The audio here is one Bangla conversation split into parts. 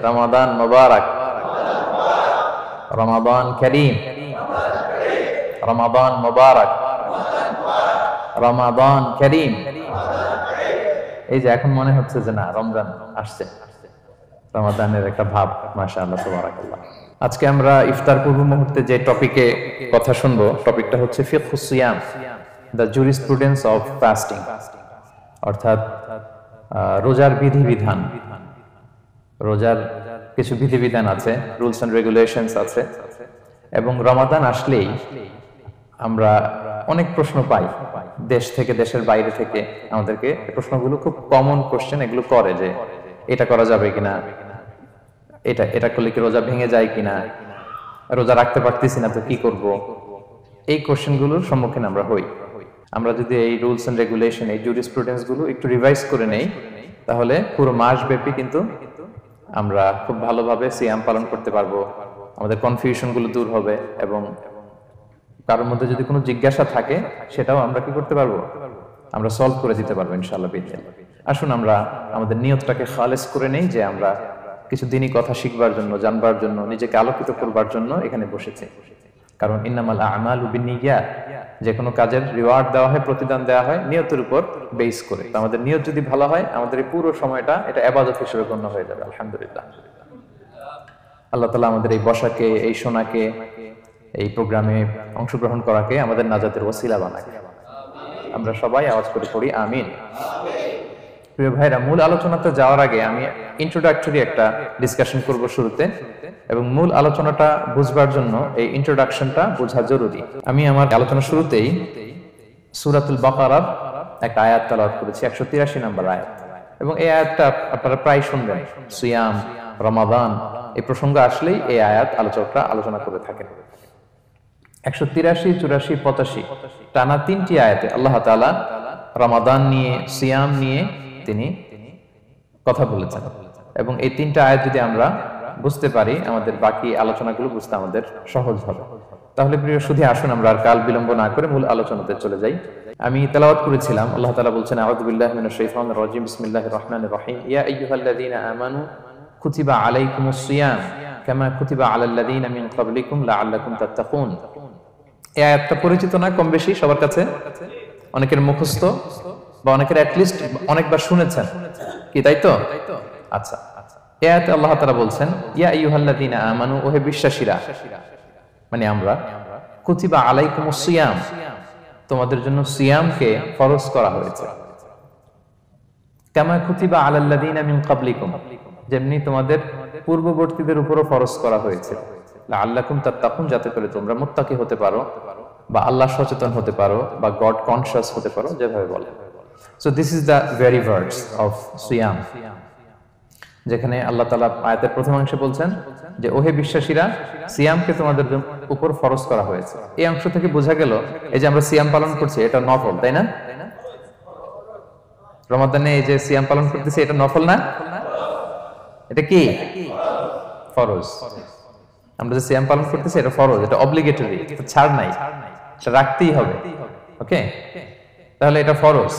রমাদান মুবারক, রমাদান করিম, রমাদান মুবারক, রমাদান করিম। এই যে এখন মনে হচ্ছে যে না রমজান আসছে, রমাদানের একটা ভাব। মাশাআল্লাহ, সুবহানাল্লাহ। আজকে আমরা ইফতার পূর্ব মুহূর্তে যে টপিকে কথা শুনবো, টপিকটা হচ্ছে ফিকহুস সিয়াম, দ্য জুরিসপ্রুডেন্স অফ ফাস্টিং, অর্থাৎ রোজার বিধিবিধান। রোজার কিছু বিধিবিধান আছে, রুলস এন্ড রেগুলেশনস আছে, এবং রমাদান আসলেই আমরা অনেক প্রশ্ন পাই দেশ থেকে, দেশের বাইরে থেকে। আমাদেরকে প্রশ্নগুলো খুব কমন কোশ্চেন, এগুলো করে যে এটা করা যাবে কিনা, এটা করলে কি রোজা ভেঙে যায় কিনা, রোজা রাখতে পারতেছি না তো কি করব। এই কোশ্চেনগুলোর সম্মুখীন আমরা হই। আমরা যদি এই রুলস এন্ড রেগুলেশন, এই জুরিসপ্রুডেন্স গুলো একটু রিভাইজ করে নেই, তাহলে পুরো মাস ব্যাপী কিন্তু আমরা খুব ভালোভাবে সিয়াম পালন করতে পারবো। আমাদের কনফিউশন গুলো দূর হবে, এবং কারোর মধ্যে যদি কোনো জিজ্ঞাসা থাকে সেটাও আমরা কি করতে পারবো, আমরা সলভ করে দিতে পারবো ইনশাআল্লাহ বিইজনিল্লাহ। আসুন আমরা আমাদের নিয়তটাকে খালেস করে নেই যে আমরা কিছু দিনই কথা শিখবার জন্য, জানবার জন্য, নিজেকে আলোকিত করবার জন্য এখানে বসেছি। কারণ ইন্নামাল আমালু বিন্নিয়াত, যে কোনো কাজের রিওয়ার্ড দেওয়া হয়, প্রতিদান দেওয়া হয় নিয়তের উপর বেস করে। তো আমাদের নিয়ত যদি ভালো হয়, আমাদের এই পুরো সময়টা এটা ইবাদত হিসেবে গণ্য হয়ে যাবে। আলহামদুলিল্লাহ, আল্লাহ তাআলা আমাদের এই বসাকে, এই শোনাকে, এই প্রোগ্রামে অংশগ্রহণ করাকে আমাদের নাজাতের ওসিলা বানাক। আমরা সবাই আওয়াজ করে পড়ি আমিন। প্রিয় ভাইরা, মূল আলোচনাতে যাওয়ার আগে আমি ইন্ট্রোডাক্টরি একটা ডিসকাশন করব শুরুতে, এবং মূল আলোচনাটা বুঝবার জন্য এই ইন্ট্রোডাকশনটা বোঝা জরুরি। আমি আমার আলোচনা শুরুতেই সূরাতুল বাকারার একটা আয়াত তেলাওয়াত করেছি, 183 নম্বর আয়াত, এবং এই আয়াতটা আপনারা প্রায় শুনবেন। সিয়াম, রমাদান এই প্রসঙ্গ আসলেই এই আয়াত আলোচকরা আলোচনা করে থাকেন। 183, 84, 85 টানা 3টি আয়াতে আল্লাহ তাআলা রমাদান নিয়ে, সিয়াম নিয়ে তিনি কথা বলেছেন, এবং এই 3টা আয়াত যদি আমরা বুঝতে পারি, আমাদের বাকি আলোচনাগুলো বুঝতে আমাদের সহজ হবে। তাহলে প্রিয় সুধী, আসুন আমরা আর কাল বিলম্ব না করে মূল আলোচনাতে চলে যাই। আমি তেলাওয়াত করেছিলাম, আল্লাহ তাআলা বলছেন, আউযু বিল্লাহি মিনাশ শাইতানির রাজীম, বিসমিল্লাহির রহমানির রহিম, ইয়া আইয়ুহাল্লাযীনা আমানু কুতিবা আলাইকুমুস সিয়াম কামা কুতিবা আলাল লাযীনা মিন ক্বাবলিকুম লাআল্লাকুম তাত্তাকুন। এই আয়াতটা পরিচিত না কম বেশি সবার কাছে? অনেকের মুখস্থ, বা অনেকের অ্যাটলিস্ট অনেকবার শুনেছেন কি, তাই তো? আচ্ছা, এই আয়াতে আল্লাহ তাআলা বলছেন, ইয়া আইয়ুহাল্লাযীনা আমানু, ওহে বিশ্বাসীরা, মানে আমরা, কুতিবা আলাইকুমুস সিয়াম, তোমাদের জন্য সিয়ামকে ফরজ করা হয়েছে, কামা কুতিবা আলাল লাযীনা মিন ক্বাবলিকুম, যেমনি তোমাদের পূর্ববর্তীদের উপরও ফরজ করা হয়েছে, লাআল্লাকুম তাত্তাকুন, যাতে করে তোমরা মুত্তাকি হতে পারো, বা আল্লাহ সচেতন হতে পারো, বা গড কনশাস হতে পারো, যেভাবে বলে। So this is the very words of সিয়াম, যেখানে আল্লাহ তাআলা আয়াতের প্রথম অংশে বলছেন যে ওহে বিশ্বাসীরা, সিয়ামকে তোমাদের উপর ফরজ করা হয়েছে। এই অংশ থেকে বোঝা গেল এই যে আমরা সিয়াম পালন করছি এটা নফল, তাই না? রমাদানে এই যে সিয়াম পালন করতেছি এটা নফল না, এটা কি ফরজ। আমরা যে সিয়াম পালন করতেছি এটা ফরজ, এটা অব্লিগেটরি, এটা ছাড় নাই, এটা রাখতেই হবে। ওকে, তাহলে এটা ফরজ।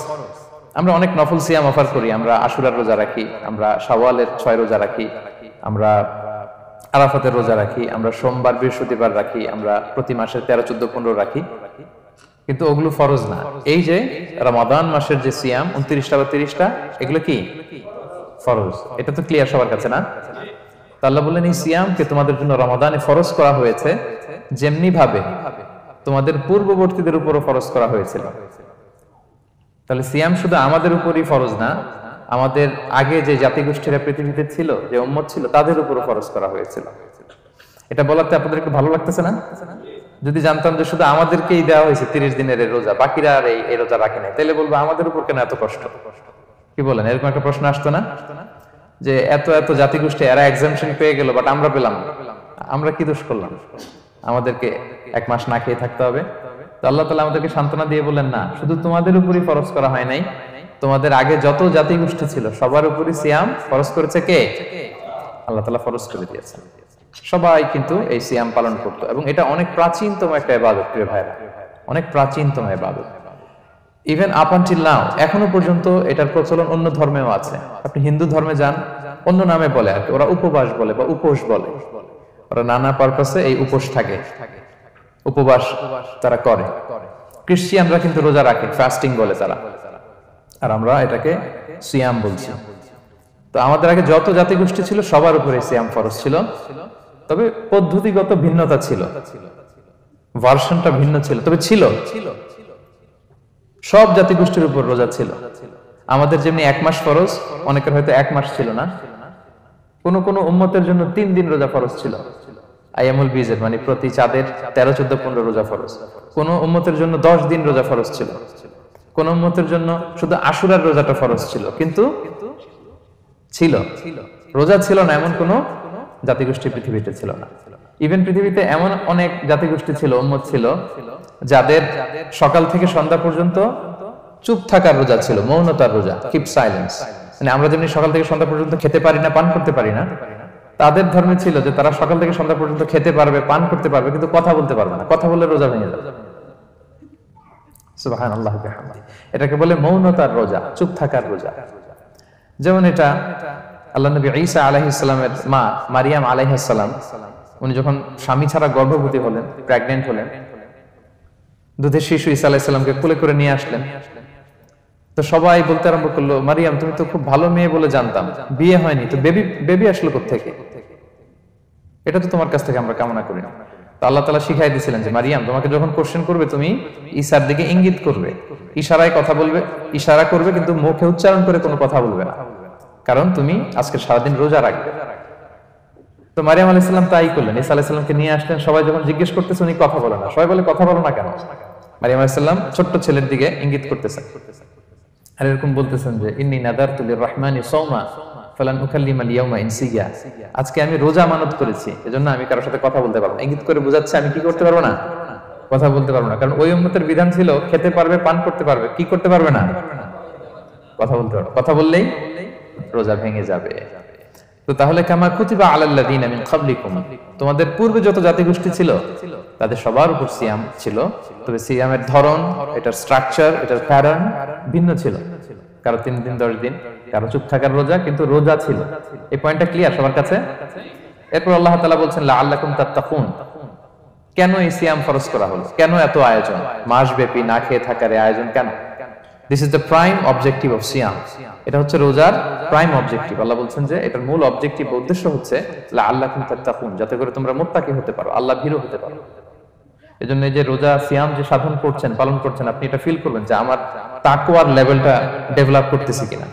আমরা অনেক নফল সিয়াম অফার করি, আমরা আশুরার রোজা রাখি, আমরা শাওয়ালের 6 রোজা রাখি, আমরা আরাফাতের রোজা রাখি, আমরা সোমবার বৃহস্পতিবার রাখি, আমরা প্রতি মাসে 13, 14, 15 রাখি, কিন্তু ওগুলো ফরজ না। এই যে রমাদান মাসের যে সিয়াম 29টা বা 30টা, এগুলো কি ফরজ? এটা তো ক্লিয়ার সবার কাছে না? আল্লাহ বললেন, এই সিয়ামকে তোমাদের জন্য রমাদানে ফরজ করা হয়েছে, যেমনি ভাবে তোমাদের পূর্ববর্তীদের উপরও ফরজ করা হয়েছিল। তাহলে সিয়াম শুধু আমাদের উপরই ফরজ না, আমাদের আগে যে জাতিগোষ্ঠীরা পৃথিবীতে ছিল, যে উম্মত ছিল, তাদের উপরও ফরজ করা হয়েছিল। এটা বলাতে আপনাদের একটু ভালো লাগতেছে না? যদি জানতাম যে শুধু আমাদেরকেই দেওয়া হয়েছে 30 দিনের রোজা, বাকিরা আর এই রোজা রাখে নাই, তাহলে বলবো আমাদের উপর কেন এত কষ্ট? কি বলেন? এরকম একটা প্রশ্ন আসতো না যে এত এত জাতিগোষ্ঠী এরা এক্সামশন পেয়ে গেল, বাট আমরা পেলাম না, আমরা কি দোষ করলাম? আমাদেরকে 1 মাস না খেয়ে থাকতে হবে? তো আল্লাহ তাআলা আমাদেরকে সান্ত্বনা দিয়ে বললেন, না, শুধু তোমাদের উপরই ফরজ করা হয় নাই, তোমাদের আগে যত জাতিগোষ্ঠী ছিল সবার উপরই সিয়াম ফরজ করেছে কে? আল্লাহ তাআলা ফরজ করে দিয়েছেন। সবাই কিন্তু এই সিয়াম পালন করতো, এবং এটা অনেক প্রাচীনতম একটা ইবাদত প্রিয় ভাইরা, অনেক প্রাচীনতম ইবাদত। ইভেন আপ আনটিল নাও, এখনো পর্যন্ত এটার প্রচলন অন্য ধর্মেও আছে। আপনি হিন্দু ধর্মে যান, অন্য নামে বলে আর কি, ওরা উপবাস বলে বা উপোস বলে, ওরা নানা পারপাসে এই উপোস থাকে, উপবাস তারা করে। ক্রিশ্চিয়ানরা কিন্তু রোজা রাখে, ফাস্টিং বলে তারা, আর আমরা এটাকে সিয়াম বলছি। তো আমাদের আগে যত জাতিগোষ্ঠী ছিল সবার উপরে সিয়াম ফরজ ছিল, তবে পদ্ধতিগত ভিন্নতা ছিল, ভার্সনটা ভিন্ন ছিল, তবে ছিল। সব জাতিগোষ্ঠীর উপর রোজা ছিল। আমাদের যেমনি 1 মাস ফরজ, অনেকের হয়তো 1 মাস ছিল না, কোন কোন উম্মতের জন্য 3 দিন রোজা ফরজ ছিল, আইয়ামুল বীজের মানে প্রতি চাঁদের 13, 14, 15 রোজা ফরজ। কোন উম্মতের জন্য 10 দিন রোজা ফরজ ছিল, কোন উম্মতের জন্য শুধু আশুরার রোজাটা ফরজ ছিল, কিন্তু ছিল, রোজা ছিল না এমন কোন জাতিগোষ্ঠী পৃথিবীতে ছিল না। ইভেন পৃথিবীতে এমন অনেক জাতিগোষ্ঠী ছিল, উম্মত ছিল, যাদের সকাল থেকে সন্ধ্যা পর্যন্ত চুপ থাকার রোজা ছিল, মৌনতার রোজা, কিপ সাইলেন্স। মানে আমরা যেমনি সকাল থেকে সন্ধ্যা পর্যন্ত খেতে পারি না, পান করতে পারি না, তাদের ধর্মে ছিল যে তারা সকাল থেকে সন্ধ্যা পর্যন্ত খেতে পারবে, পান করতে পারবে, কিন্তু কথা বলতে পারবে না, কথা বললে রোজা ভেঙে যাবে। সুবহানাল্লাহ বিহামদিহি। এটাকে বলে মৌনতার রোজা, চুপ থাকার রোজা। যেমন এটা আল্লাহ নবী ঈসা আলাইহিস সালামের মা মারিয়াম আলাইহিস সালাম, উনি যখন স্বামী ছাড়া গর্ভবতী হলেন, প্রেগন্যান্ট হলেন, দুধের শিশু ঈসা আলাইহিস সালামকে কোলে করে নিয়ে আসলেন। তো সবাই বলতে আরম্ভ করলো, মারিয়াম তুমি তো খুব ভালো মেয়ে বলে জানতাম, বিয়ে হয়নি, তো বেবি আসলো কোত্থেকে? এটা তো তোমার কাছ থেকে আমরা কামনা করি না। তো আল্লাহ তাআলা শিখাই দিয়েছিলেন যে মারিয়াম, তোমাকে যখন কোশ্চেন করবে তুমি ঈসার দিকে ইঙ্গিত করবে, ইশারায় কথা বলবে, ইশারা করবে, কিন্তু মুখে উচ্চারণ করে কোনো কথা বলবে না, কারণ তুমি আজকে সারাদিন রোজা রাখবে। তো মারিয়াম আলাইহিস সালাম তাই করলেন, ঈসা আলাইহিস সালামকে নিয়ে আসলেন। সবাই যখন জিজ্ঞেস করতেছে উনি কথা বলে না, সবাই বলে কথা বলো না কেন? মারিয়াম আলাইহিস সালাম ছোট্ট ছেলের দিকে ইঙ্গিত করতেছেন আর এরকম বলতেছেন যে ইন্নী নাযারতু লির-রাহমানি সাওমা ফালান উকাল্লিমাল ইয়াওমা ইনসিয়া, আজকে আমি রোজা মানত করেছি, এজন্য আমি কারোর সাথে কথা বলতে পারবো না। ইঙ্গিত করে বোঝাচ্ছে আমি কি করতে পারবো না, কথা বলতে পারবো না, কারণ ওই উম্মতের বিধান ছিল খেতে পারবে, পান করতে পারবে, কি করতে পারবে না, কথা বলতে পারবে। কথা বললেই রোজা ভেঙে যাবে। তো তাহলে কামা কুতিবা আলাল্লাযিনা মিন ক্বাবলিকুম, তোমাদের পূর্বে যত জাতিগোষ্ঠী ছিল তাদের সবার উপর সিয়াম ছিল, তবে সিয়ামের ধরন, এটার স্ট্রাকচার, এটার প্যাটার্ন ভিন্ন ছিল। কারো 3 দিন 10 দিন, কারো চুপ থাকার রোজা, কিন্তু রোজা ছিল। এই পয়েন্টটা ক্লিয়ার সবার কাছে? এরপর আল্লাহ তাআলা বলছেন লাআল্লাকুম তাত্তাকুন, কেন এই সিয়াম ফরজ করা হলো, কেন এত আয়োজন, মাসব্যাপী না খেয়ে থাকার আয়োজন কেন? This is the prime objective of সিয়াম। এটা হচ্ছে রোজার প্রাইম অবজেক্টিভ। আল্লাহ বলছেন যে এটার মূল অবজেক্টিভ, উদ্দেশ্য হচ্ছে লাআল্লাকুম তাত্তাকুন, যাতে করে তোমরা মুত্তাকি হতে পারো, আল্লাহ ভীরু হতে পারো। এজন্য এই যে রোজা সিয়াম যে সাধন করছেন, পালন করছেন, আপনি এটা ফিল করবেন যে আমার তাকওয়ার লেভেলটা ডেভেলপ করতেছি কিনা,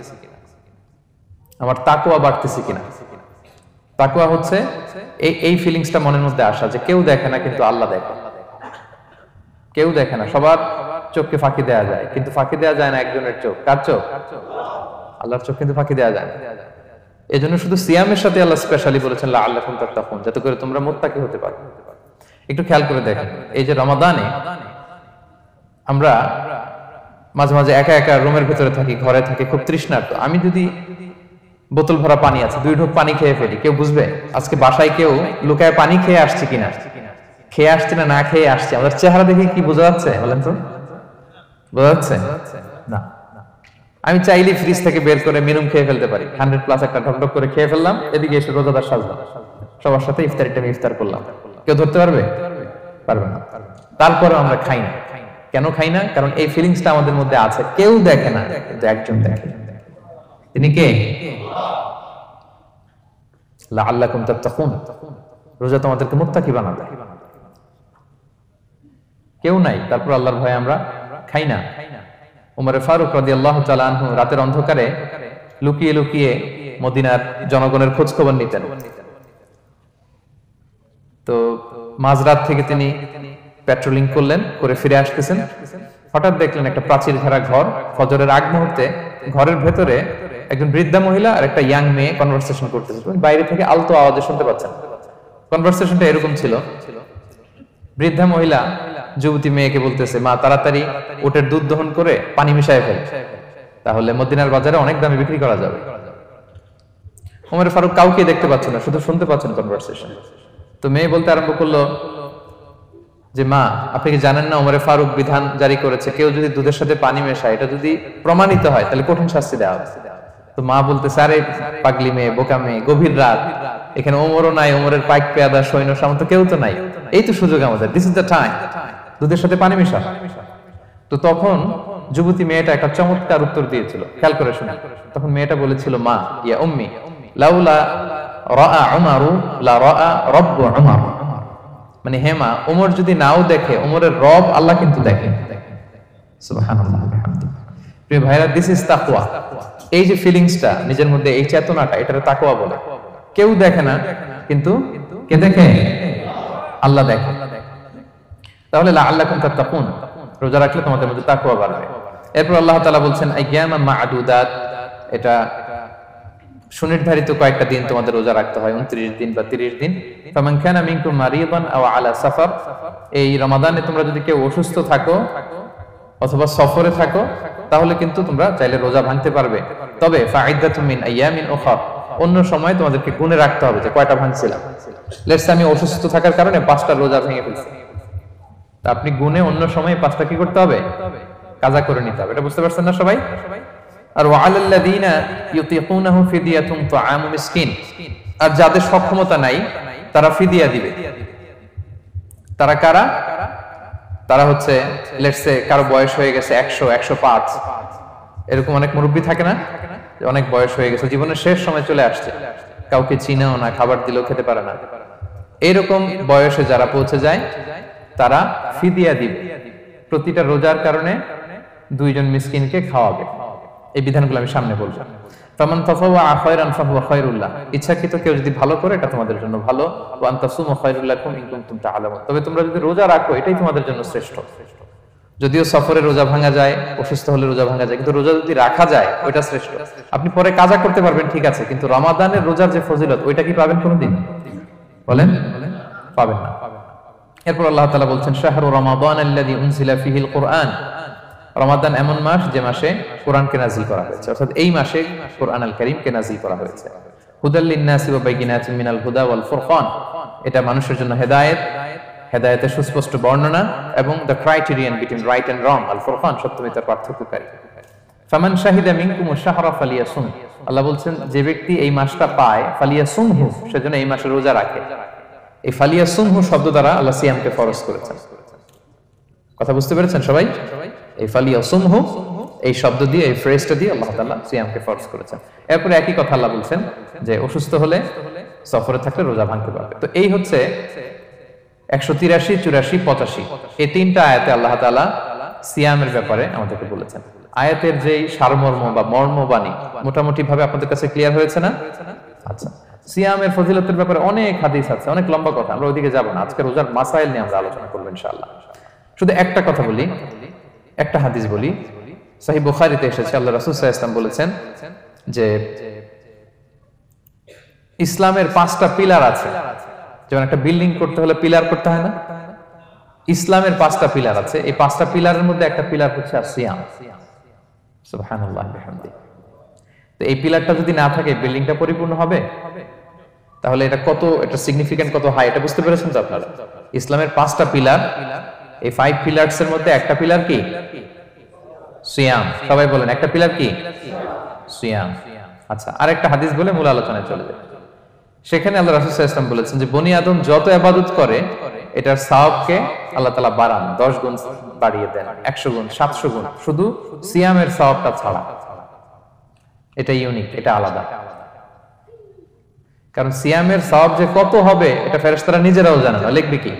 আমার তাকওয়া বাড়তেছে কিনা। তাকওয়া হচ্ছে এই ফিলিংসটা মনের মধ্যে আসা যে কেউ দেখে না কিন্তু আল্লাহ দেখে, কেউ দেখে না, সবার চোখকে ফাঁকি দেয়া যায়, কিন্তু ফাঁকি দেয়া যায় না একজনের চোখ। কার চোখ? আল্লাহর চোখ কিন্তু ফাঁকি দেয়া যায় না। এজন্য শুধু সিয়ামের সাথে আল্লাহ স্পেশালি বলেছেন লাআল্লাকুম তাত্তাকুন, যাতে করে তোমরা মুত্তাকি হতে পারো। একটু খেয়াল করে দেখেন, এই যে রমাদানে আমরা মাঝে মাঝে একা একা রুমের ভিতরে থাকি, ঘরে থাকি, খুব তৃষ্ণার্ত। আমি যদি বোতল ভরা পানি আছে, 2 ঢোক পানি খেয়ে ফেলি, কেউ বুঝবে? আজকে বাসায় কেউ লুকায় পানি খেয়ে আসছে কিনা, খেয়ে আসছে না খেয়ে আসছে, আমাদের চেহারা দেখে কি বোঝা যাচ্ছে বলেন তো? বোঝা যাচ্ছে না। আমি চাইলে ফ্রিজ থেকে বের করে মিনুম খেয়ে ফেলতে পারি, 100+ একটা ঢকঢক করে খেয়ে ফেললাম, এদিকে এসে রোজাদার সাজলাম, সবার সাথে ইফতারি টাইমে ইফতার করলাম। কেউ ধরতে পারবে? পারবে না। তারপরে আমরা খাই না। কেন খাই না? কারণ এই ফিলিংসটা আমাদের মধ্যে আছে, কেউ দেখে না কিন্তু একজন দেখে। তিনি কে? লাআল্লাকুম তাত্তাকুন, রোজা তোমাদেরকে মুত্তাকি বানাবে। কেউ নাই, তারপর আল্লাহর ভয়ে আমরা খাই না। উমর ফারুক রাদিয়াল্লাহু তাআলা আনহু রাতের অন্ধকারে লুকিয়ে লুকিয়ে মদিনার জনগণের খোঁজ খবর নিতেন। তো মাঝরাত থেকে তিনি পেট্রোলিং করলেন, করে ফিরে আসতেছেন, হঠাৎ দেখলেন একটা প্রাচীর ঘেরা ঘর। ফজরের আগ মুহূর্তে ঘরের ভেতরে একজন বৃদ্ধা মহিলা আর একটা ইয়াং মেয়ে কনভারসেশন করতেছে। তুমি বাইরে থেকে আলতো আওয়াজে শুনতে পাচ্ছেন। কনভারসেশনটা এরকম ছিল, বৃদ্ধা মহিলা যুবতী মেয়েকে বলতেছে, মা তাড়াতাড়ি উটের দুধ দহন করে পানি মিশায় ফেল, তাহলে মদিনার বাজারে অনেক দামে বিক্রি করা যাবে। ওমর ফারুক কাউকে দেখতে পাচ্ছেন না, শুধু শুনতে পাচ্ছেন কনভারসেশন। তো মেয়ে বলতে আরম্ভ করলো, যে মা আপনি কি জানেন না ওমরে ফারুক বিধান জারি করেছে কেউ যদি দুধের সাথে পানি মেশায় এটা যদি প্রমাণিত হয় তাহলে কঠিন শাস্তি দেওয়া হবে। তো মা বলতেছে আরে পাগলি মেয়ে বোকা মেয়ে, গভীর রাত, এখানে ওমরও নাই, ওমরের পাইক পেয়াদা সৈন্য সামন্ত কেউ তো নাই, এই তো সুযোগ আমাদের, দিস ইজ দ্য টাইম, দুধের সাথে পানি মেশা। তো তখন যুবতী মেয়েটা একটা চমৎকার উত্তর দিয়েছিল, খেয়াল করে শুনে। তখন মেয়েটা বলেছিল মা ইয়া উম্মি লাউলা রাআ উমারু লা রাআ রাব্বু উমার, মানে হে মা ওমর যদি নাও দেখে ওমরের রব আল্লাহ কিন্তু দেখে। সুবহানাল্লাহ বিহামদিহি। প্রিয় ভাইরা, দিস ইজ তাকওয়া। এই যে ফিলিংসটা নিজের মধ্যে, এই চেতনাটা, এটারে তাকওয়া বলে। কেউ দেখে না কিন্তু কে দেখে? আল্লাহ দেখে। তাহলে লাআল্লাকুম তাত্তাকুন, রোজা রাখলে তোমাদের মধ্যে তাকওয়া বাড়বে। এরপর আল্লাহ তাআলা বলছেন আইয়ামান মা'দুদাত, এটা সুনির্ধারিত কয়েকটা দিন তোমাদের রোজা রাখতে হয়, 29 দিন বা 30 দিন। ফামান কানা মিনকুম মারিদান আও আলা সাফার, এই রমাদানে তোমরা যদি কেউ অসুস্থ থাকো অথবা সফরে থাকো তাহলে কিন্তু তোমরা চাইলে রোজা ভাঙতে পারবে। তবে ফাইদাতুম মিন আইয়ামিন উখরা, অন্য সময় তোমাদেরকে গুণে রাখতে হবে যে কয়টা ভাঙছিলাম। লেটস সে আমি অসুস্থ থাকার কারণে 5টা রোজা ভেঙে ফেলছি, তা আপনি গুণে অন্য সময় 5টা কি করতে হবে? কাজা করে নিতে হবে। এটা বুঝতে পারছেন না সবাই? আর ওয়ালাল্লাযিনা ইউতিকুনাহু ফিদিয়াতুন তুআমু মিসকিন, আর যাদের সক্ষমতা নাই তারা ফিদিয়া দিবে। তারা কারা? তারা হচ্ছে লেটস সে কারো বয়স হয়ে গেছে 100, 105, এরকম অনেক মুরব্বী থাকে না, অনেক বয়স হয়ে গেছে, জীবনের শেষ সময় চলে আসছে, কাউকে চিনেও না, খাবার দিলেও খেতে পারে না, এরকম বয়সে যারা পৌঁছে যায় তারা ফিদিয়া দিবে। প্রতিটা রোজার কারণে 2 জন মিসকিনকে খাওয়াবে। এই বিধানগুলো আমি সামনে বলবো। ফামান তাতাওয়া খায়রান ফাহুয়া খায়রুল লাহ, ইচ্ছাকৃত কেউ যদি ভালো করে এটা তোমাদের জন্য ভালো। ওয়া আন তাসুমু খায়রুল লাকুম ইন কুনতুম তা'লামুন, তবে তোমরা যদি রোজা রাখো এটাই তোমাদের জন্য শ্রেষ্ঠ। যদিও সফরে রোজা ভাঙা যায়, অসুস্থ হলে রোজা ভাঙা যায়, কিন্তু রোজা যদি রাখা যায় ওইটা শ্রেষ্ঠ। আপনি পরে কাজা করতে পারবেন ঠিক আছে, কিন্তু রমাদানের রোজার যে ফজিলত ওইটা কি পাবেন কোনোদিন? বলেন, পাবেন না। এরপর আল্লাহ তাআলা বলছেন শাহরু রমাদান আল্লাযী উনজিলা ফীহিল কুরআন, রমাদান এমন মাস যে মাসে কোরআনকে নাযিল করা হয়েছে, অর্থাৎ এই মাসে কোরআন আল কারীমকে নাযিল করা হয়েছে। হুদাল লিন-নাসি ওয়া বাইয়িনাতিন মিনাল হুদা ওয়াল ফুরকান, এটা মানুষের জন্য হেদায়েত, হেদায়েতের সুস্পষ্ট বর্ণনা এবং the criterion between right and wrong, আল ফুরকান সত্যমিথ্যার পার্থক্যকারী। ফামান শাহিদা মিনকুমুশ শাহরা ফালিয়াসুম, আল্লাহ বলছেন যে ব্যক্তি এই মাসটা পায় ফালিয়াসুমহু, সেজন্য এই মাসে রোজা রাখে। এই ফালিয়াসুমহু শব্দ দ্বারা আল্লাহ সিয়ামকে ফরজ করেছেন। কথা বুঝতে পেরেছেন সবাই? এই ফালিয়াসুমহু এই শব্দ দিয়ে, এই ফ্রেজটা দিয়ে আল্লাহ তাআলা সিয়ামকে ফরজ করেছেন। এরপর একই কথা আল্লাহ বলছেন যে অসুস্থ হলে, সফরে থাকলে রোজা ভাঙতে পারবে। তো এই হচ্ছে 183, 84, 85 এই 3টা আয়াতে আল্লাহ তাআলা সিয়ামের ব্যাপারে আমাদেরকে বলেছেন। আয়াতের যেই সারমর্ম বা মর্মবাণী মোটামুটি ভাবে আপনাদের কাছে ক্লিয়ার হয়েছে না? আচ্ছা, সিয়ামের ফজিলতের ব্যাপারে অনেক হাদিস আছে, অনেক লম্বা কথা, আমরা ওইদিকে যাব না। আজকে রোজার মাসাইল নিয়ে আমরা আলোচনা করব ইনশাআল্লাহ। শুধু একটা কথা বলি, একটা হাদিস বলি, সহিহ বুখারীতে এসেছে, আল্লাহ রাসূল সাল্লাল্লাহু আলাইহি ওয়াসাল্লাম বলেছেন যে ইসলামের 5টা পিলার আছে। যেমন একটা বিল্ডিং করতে হলে পিলার করতে হয় না, ইসলামের 5টা পিলার আছে। এই 5টা পিলারের মধ্যে একটা পিলার হচ্ছে সিয়াম। সুবহানাল্লাহ বিহামদিহি। তো এই পিলারটা যদি না থাকে বিল্ডিংটা পরিপূর্ণ হবে? তাহলে এটা কত, এটা সিগনিফিকেন্ট কত হাই, এটা বুঝতে পেরেছেন তো আপনারা? ইসলামের 5টা পিলার, এই 5 পিলারস এর মধ্যে একটা পিলার কি? সিয়াম। সবাই বলেন একটা পিলার কি? সিয়াম। আচ্ছা, আরেকটা হাদিস বলে মূল আলোচনায় চলে যায়। সেখানে আল্লাহ রাসূল সাল্লাল্লাহু আলাইহি ওয়াসাল্লাম বলেছেন যে বনি আদম যত ইবাদত করে এটার সওয়াবকে আল্লাহ তাআলা বাড়ান, 10 গুণ বাড়িয়ে দেন, 100 গুণ, 700 গুণ, শুধু সিয়ামের সওয়াবটা ছাড়া। এটা ইউনিক, এটা আলাদা। কারণ সিয়ামের সওয়াব যে কত হবে এটা ফেরেশতারা নিজেরাও জানে না, লিখবে কি?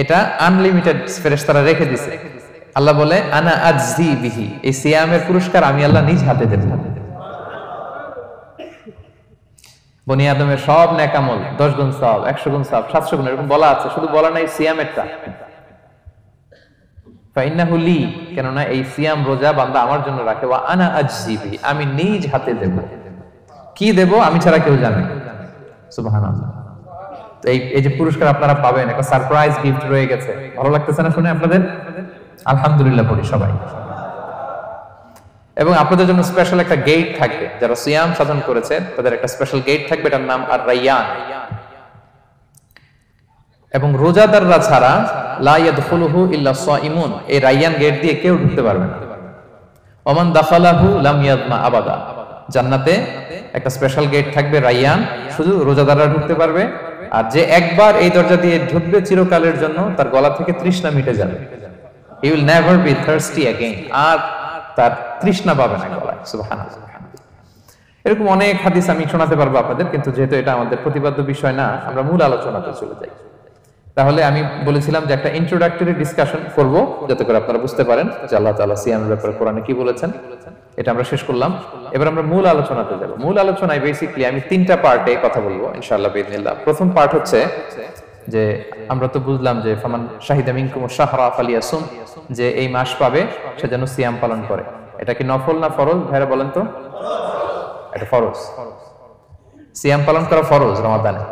এটা আনলিমিটেড ফেরেশতারা রেখে দিয়েছে। আল্লাহ বলে আনা আজজি বিহি, এই সিয়ামের পুরস্কার আমি আল্লাহ নিজ হাতে দেব। বনি আদমের সব নেক আমল 10 গুণ সওয়াব, 100 গুণ সওয়াব, 700 গুণ, এরকম বলা আছে, শুধু বলা নাই সিয়ামেরটা। ফাইন্নাহু লি, কেননা এই সিয়াম রোজা বান্দা আমার জন্য রাখে, ওয়া আনা আজজি বিহি, আমি নিজ হাতে দেব। কি দেব? আমি ছাড়া কেউ জানে না। সুবহানাল্লাহ। তো এই যে পুরস্কার আপনারা পাবেন, একটা সারপ্রাইজ গিফট রয়ে গেছে। ভালো লাগতেছে না শুনে আপনাদের? আলহামদুলিল্লাহ পড়ি সবাই। এবং আপনাদের জন্য স্পেশাল একটা গেট থাকবে, যারা সিয়াম সাধন করেছে তাদের একটা স্পেশাল গেট থাকবে, এটার নাম আর রাইয়ান। এবং রোজাদাররা ছাড়া লা ইয়াদখুলুহু ইল্লা সাইমুন, এই রায়্যান গেট দিয়ে কেউ ঢুকতে পারবে না। ওমান দাখালাহু লাম ইয়াদমা আবাদা, জান্নাতে একটা স্পেশাল গেট থাকবে রায়্যান, শুধু রোজাদাররা ঢুকতে পারবে। আর যে একবার এই দরজা দিয়ে ঢুকবে চিরকালের জন্য তার গলা থেকে তৃষ্ণা মিটে যাবে। He will never be thirsty again, আর তার তৃষ্ণা পাবে না গলায়। সুবহানাল্লাহ। এরকম অনেক হাদিস আমি শোনাতে পারবো আপনাদের, কিন্তু যেহেতু এটা আমাদের প্রতিপাদ্য বিষয় না, আমরা মূল আলোচনাতে চলে যাই। তাহলে আমি বলেছিলাম যে একটা ইন্ট্রোডাক্টরি ডিসকাশন করব, যাতে করে আপনারা বুঝতে পারেন যে আল্লাহ তাআলা সিয়ামের ব্যাপারে কোরআনে কি বলেছেন। এটা আমরা শেষ করলাম, এবার আমরা মূল আলোচনাতে যাব। মূল আলোচনায় বেসিক্যালি আমি তিনটা পার্টে কথা বলবো ইনশাআল্লাহ বিইذنিল্লাহ। প্রথম পার্ট হচ্ছে যে আমরা তো বুঝলাম যে ফামান শাহিদা মিনকুম শাহরা ফালিয়াসুম, যে এই মাস পাবে সে যেন সিয়াম পালন করে। এটা কি নফল না ফরজ ভাইরা বলেন তো? এটা ফরজ। সিয়াম পালন করা ফরজ রমাদানে,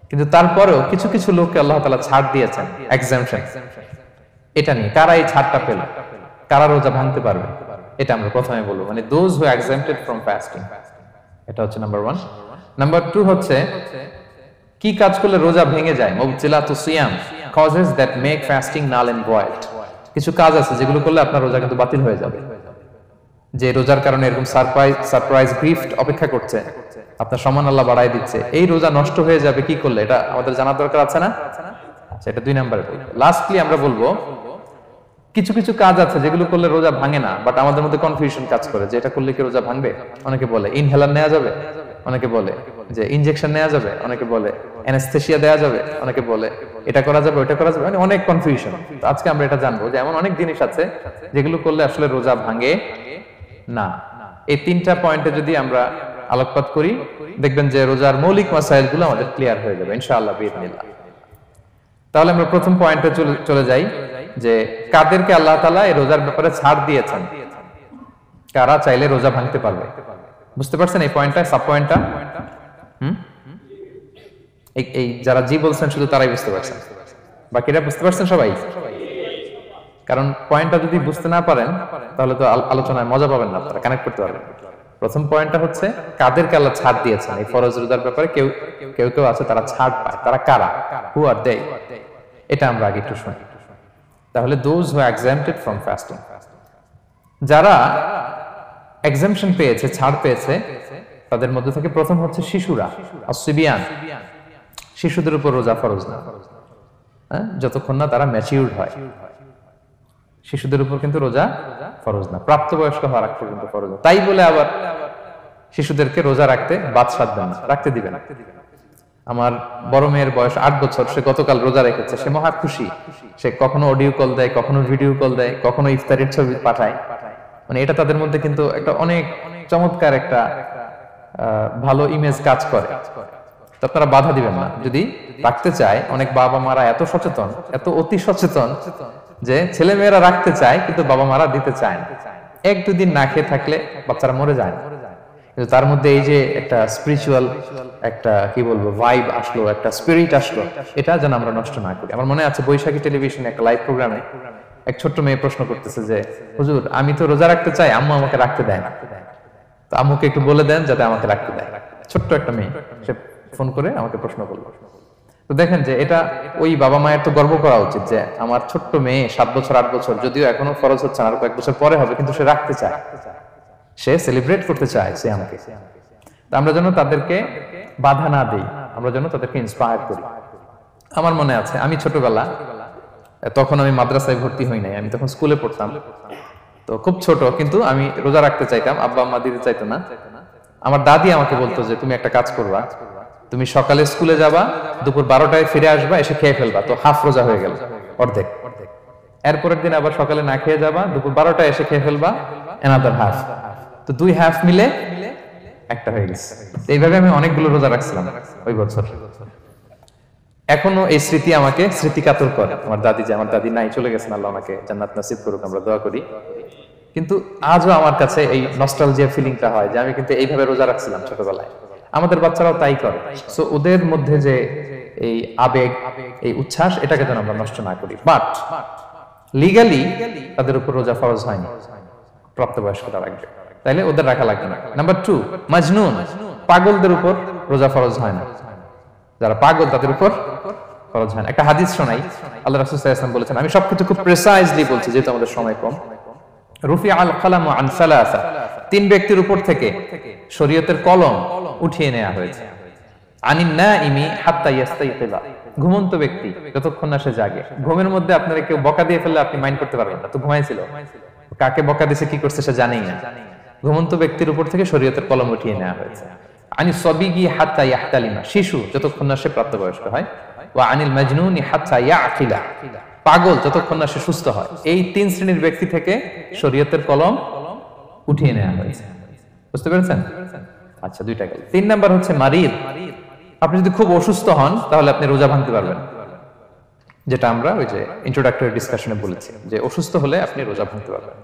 কিন্তু তারপরেও কিছু কিছু লোককে আল্লাহ তাআলা ছাড় দিয়েছেন, এক্সাম্পশন। এটা নিয়ে কারা এই ছাড়টা পেল, কারা রোজা ভাঙতে পারবে, এটা আমরা প্রথমে বলবো। মানে দোজ হু এক্সাম্পটেড ফ্রম ফাস্টিং, এটা হচ্ছে নাম্বার 1। নাম্বার 2 হচ্ছে কি কাজ করলে রোজা ভেঙে যায়। মুবতিলাতুস সিয়াম, causes that make fasting null and void. কিছু কাজ আছে যেগুলো করলে আপনার রোজা কিন্তু বাতিল হয়ে যাবে। যে রোজার কারণে এরকম সারপ্রাইজ গিফট অপেক্ষা করছে, আপনার সম্মান আল্লাহ বাড়ায় দিচ্ছে, এই রোজা নষ্ট হয়ে যাবে কি করলে, এটা আমাদের জানার দরকার আছে না? আচ্ছা, এটা 2 নম্বরে বলবো। লাস্টলি আমরা বলবো কিছু কিছু কাজ আছে যেগুলো করলে রোজা ভাঙে না, বাট আমাদের মধ্যে কনফিউশন কাজ করে যে এটা করলে কি রোজা ভাঙবে। অনেকে বলে ইনহেলার নেওয়া যাবে, অনেকে বলে যে ইনজেকশন নেওয়া যাবে, অনেকে বলে অ্যানেস্থেসিয়া দেওয়া যাবে, অনেকে বলে এটা করা যাবে ওটা করা যাবে, মানে অনেক কনফিউশন। তো আজকে আমরা এটা জানবো যে এমন অনেক জিনিস আছে যেগুলো করলে আসলে রোজা ভাঙে না। এই 3টা পয়েন্টে যদি আমরা আলোকপাত করি, দেখবেন যে রোজার মৌলিক মাসাইলগুলো আমাদের ক্লিয়ার হয়ে যাবে ইনশাআল্লাহ বিইذনিল্লাহ। তাহলে আমরা প্রথম পয়েন্টে চলে যাই যে কাদেরকে আল্লাহ তাআলা এই রোজার ব্যাপারে ছাড় দিয়েছেন, কারা চাইলে রোজা ভাঙতে পারবে। বুঝতে পারছেন এই পয়েন্টটা, সাব পয়েন্টটা? এই যারা জি বলছেন শুধু তারাই বুঝতে পারছেন, বাকিরা বুঝতে পারছেন সবাই? কারণ পয়েন্টটা যদি বুঝতে না পারেন তাহলে তো আলোচনায় মজা পাবেন না, আপনারা কানেক্ট করতে পারবেন। প্রথম পয়েন্টটা হচ্ছে কাদেরকে আল্লাহ ছাড় দিয়েছেন এই ফরজ রোজার ব্যাপারে। কেউ কেউ আছে তারা ছাড় পায়, তারা কারা? হু আর দে? এটা আমরা আগে একটু শুনি। তাহলে দোজ হু এক্সাম্পটেড ফ্রম ফাস্টিং, যারা এক্সাম্পশন পেয়েছে, ছাড় পেয়েছে, তাদের মধ্যে থেকে প্রথম হচ্ছে শিশুরা, আসিবিয়ান। শিশুদের উপর রোজা ফরজ না, যতক্ষণ না তারা ম্যাচিউরড হয়। শিশুদের উপর কিন্তু রোজা ফরজ না, প্রাপ্তবয়স্ক হওয়ার আগ পর্যন্ত ফরজ না। তাই বলে আবার শিশুদেরকে রোজা রাখতে বাদ সাধবেন না, রাখতে দিবেন। আমার বড় মেয়ের বয়স 8 বছর, সে গতকাল রোজা রেখেছে, সে মহা খুশি। সে কখনো অডিও কল দেয়, কখনো ভিডিও কল দেয়, কখনো ইফতারের ছবি পাঠায়। মানে এটা তাদের মধ্যে কিন্তু একটা অনেক চমৎকার একটা ভালো ইমেজ কাজ করে। তো আপনারা বাধা দিবেন না যদি রাখতে চায়। অনেক বাবা মারা এত সচেতন, এত অতি সচেতন যে ছেলে মেয়েরা রাখতে চায় কিন্তু বাবা মারা দিতে চায় না। 1-2 দিন না খেয়ে থাকলে বাচ্চারা মরে যায় না, কিন্তু তার মধ্যে এই যে একটা স্পিরিচুয়াল একটা কি বলবো ভাইব আসলো, একটা স্পিরিট আসলো, এটা যেন আমরা নষ্ট না করি। আমার মনে আছে বৈশাখী টেলিভিশনে একটা লাইভ প্রোগ্রামে এক ছোট্ট মেয়ে প্রশ্ন করতেছে যে হুজুর আমি তো রোজা রাখতে চাই, আম্মু আমাকে রাখতে দেয় না, তো আম্মুকে একটু বলে দেন যাতে আমাকে রাখতে দেয়। ছোট্ট একটা মেয়ে, সে ফোন করে আমাকে প্রশ্ন করলো। তো দেখেন যে এটা ওই বাবা মায়ের তো গর্ব করা উচিত যে আমার ছোট্ট মেয়ে 7 বছর 8 বছর, যদিও এখনো ফরজ হচ্ছে না, আর কয়েক বছর পরে হবে, কিন্তু সে রাখতে চায়, সে সেলিব্রেট করতে চায় সিয়ামকে। তো আমরা যেন তাদেরকে বাধা না দেই, আমরা যেন তাদেরকে ইন্সপায়ার করি। আমার মনে আছে আমি ছোটবেলা, তখন আমি মাদ্রাসায় ভর্তি হই নাই, আমি তখন স্কুলে পড়তাম, তো খুব ছোট, কিন্তু আমি রোজা রাখতে চাইতাম, আব্বা আম্মা দিতে চাইতো না। আমার দাদি আমাকে বলতো যে তুমি একটা কাজ করবা, তুমি সকালে স্কুলে যাবা, দুপুর 12টায় ফিরে আসবা, এসে খেয়ে ফেলবা, তো হাফ রোজা হয়ে গেল, অর্ধেক। এরপরের দিন আবার সকালে না খেয়ে যাবা, দুপুর 12টায় এসে খেয়ে ফেলবা, অ্যানাদার হাফ, তো 2 হাফ মিলে একটা হয়ে গেছে। এইভাবে আমি অনেকগুলো রোজা রাখছিলাম ওই বছর। এখনো এই স্মৃতি আমাকে স্মৃতিকাতর করে। আমার দাদি, যে আমার দাদি নাই, চলে গেছেন, আল্লাহ আমাকে জান্নাত নসিব করুক, আমরা দোয়া করি। কিন্তু আজও আমার কাছে এই নস্টালজিয়া ফিলিংটা হয় যে আমি কিন্তু এইভাবে রোজা রাখছিলাম ছোটবেলায়। আমাদের বাচ্চারাও তাই করে। সো ওদের মধ্যে যে এই আবেগ, এই উচ্ছ্বাস, এটাকে যেন আমরা নষ্ট না করি। বাট লিগালি তাদের উপর রোজা ফরজ হয়নি, প্রাপ্তবয়স্করা রাখবে, তাইলে ওদের রাখা লাগবে না। নাম্বার 2, মাজনুন, পাগলদের উপর রোজা ফরজ হয় না। যারা পাগল তাদের উপর ফরজ হয় না। একটা হাদিস শোনাই, আল্লাহ রাসূল সাল্লাল্লাহু আলাইহি ওয়াসাল্লাম বলেছেন, আমি সবকিছু খুব প্রিসাইজলি বলছি যেহেতু আমাদের সময় কম। রুফিআল কলামু আন সালাসা, তিন ব্যক্তির উপর থেকে শরীয়তের কলম উঠিয়ে নেওয়া হয়েছে। আনিন নাইমি হাত্তা ইয়াস্তাইকিযা, ঘুমন্ত ব্যক্তি যতক্ষণ না সে জাগে। ঘুমের মধ্যে আপনারা কেউ বকা দিয়ে ফেললে আপনি মাইন্ড করতে পারবেন না, তো ঘুমাইছিল, কাকে বকা দিয়েছে কি করছে সে জানেই না। ঘুমন্ত ব্যক্তির উপর থেকে শরীয়তের কলম উঠিয়ে নেওয়া হয়েছে। আনি সবিগি হাত্তা ইয়াহতালিমা, শিশু যতক্ষণ না সে প্রাপ্তবয়স্ক হয়। ওয়া আনিল মাজনুনি হাত্তা ইয়াকিলা, পাগল যতক্ষণ না সে সুস্থ হয়। এই তিন শ্রেণীর ব্যক্তি থেকে শরীয়তের কলম উঠিয়ে নেওয়া হয়েছে। বুঝতে পেরেছেন? আচ্ছা, দুইটা গেল। তিন নাম্বার হচ্ছে মারিদ। আপনি যদি খুব অসুস্থ হন তাহলে আপনি রোজা ভাঙতে পারবেন, যেটা আমরা ওই যে ইন্ট্রোডাক্টরি ডিসকাশনে বলেছি যে অসুস্থ হলে আপনি রোজা ভাঙতে পারবেন।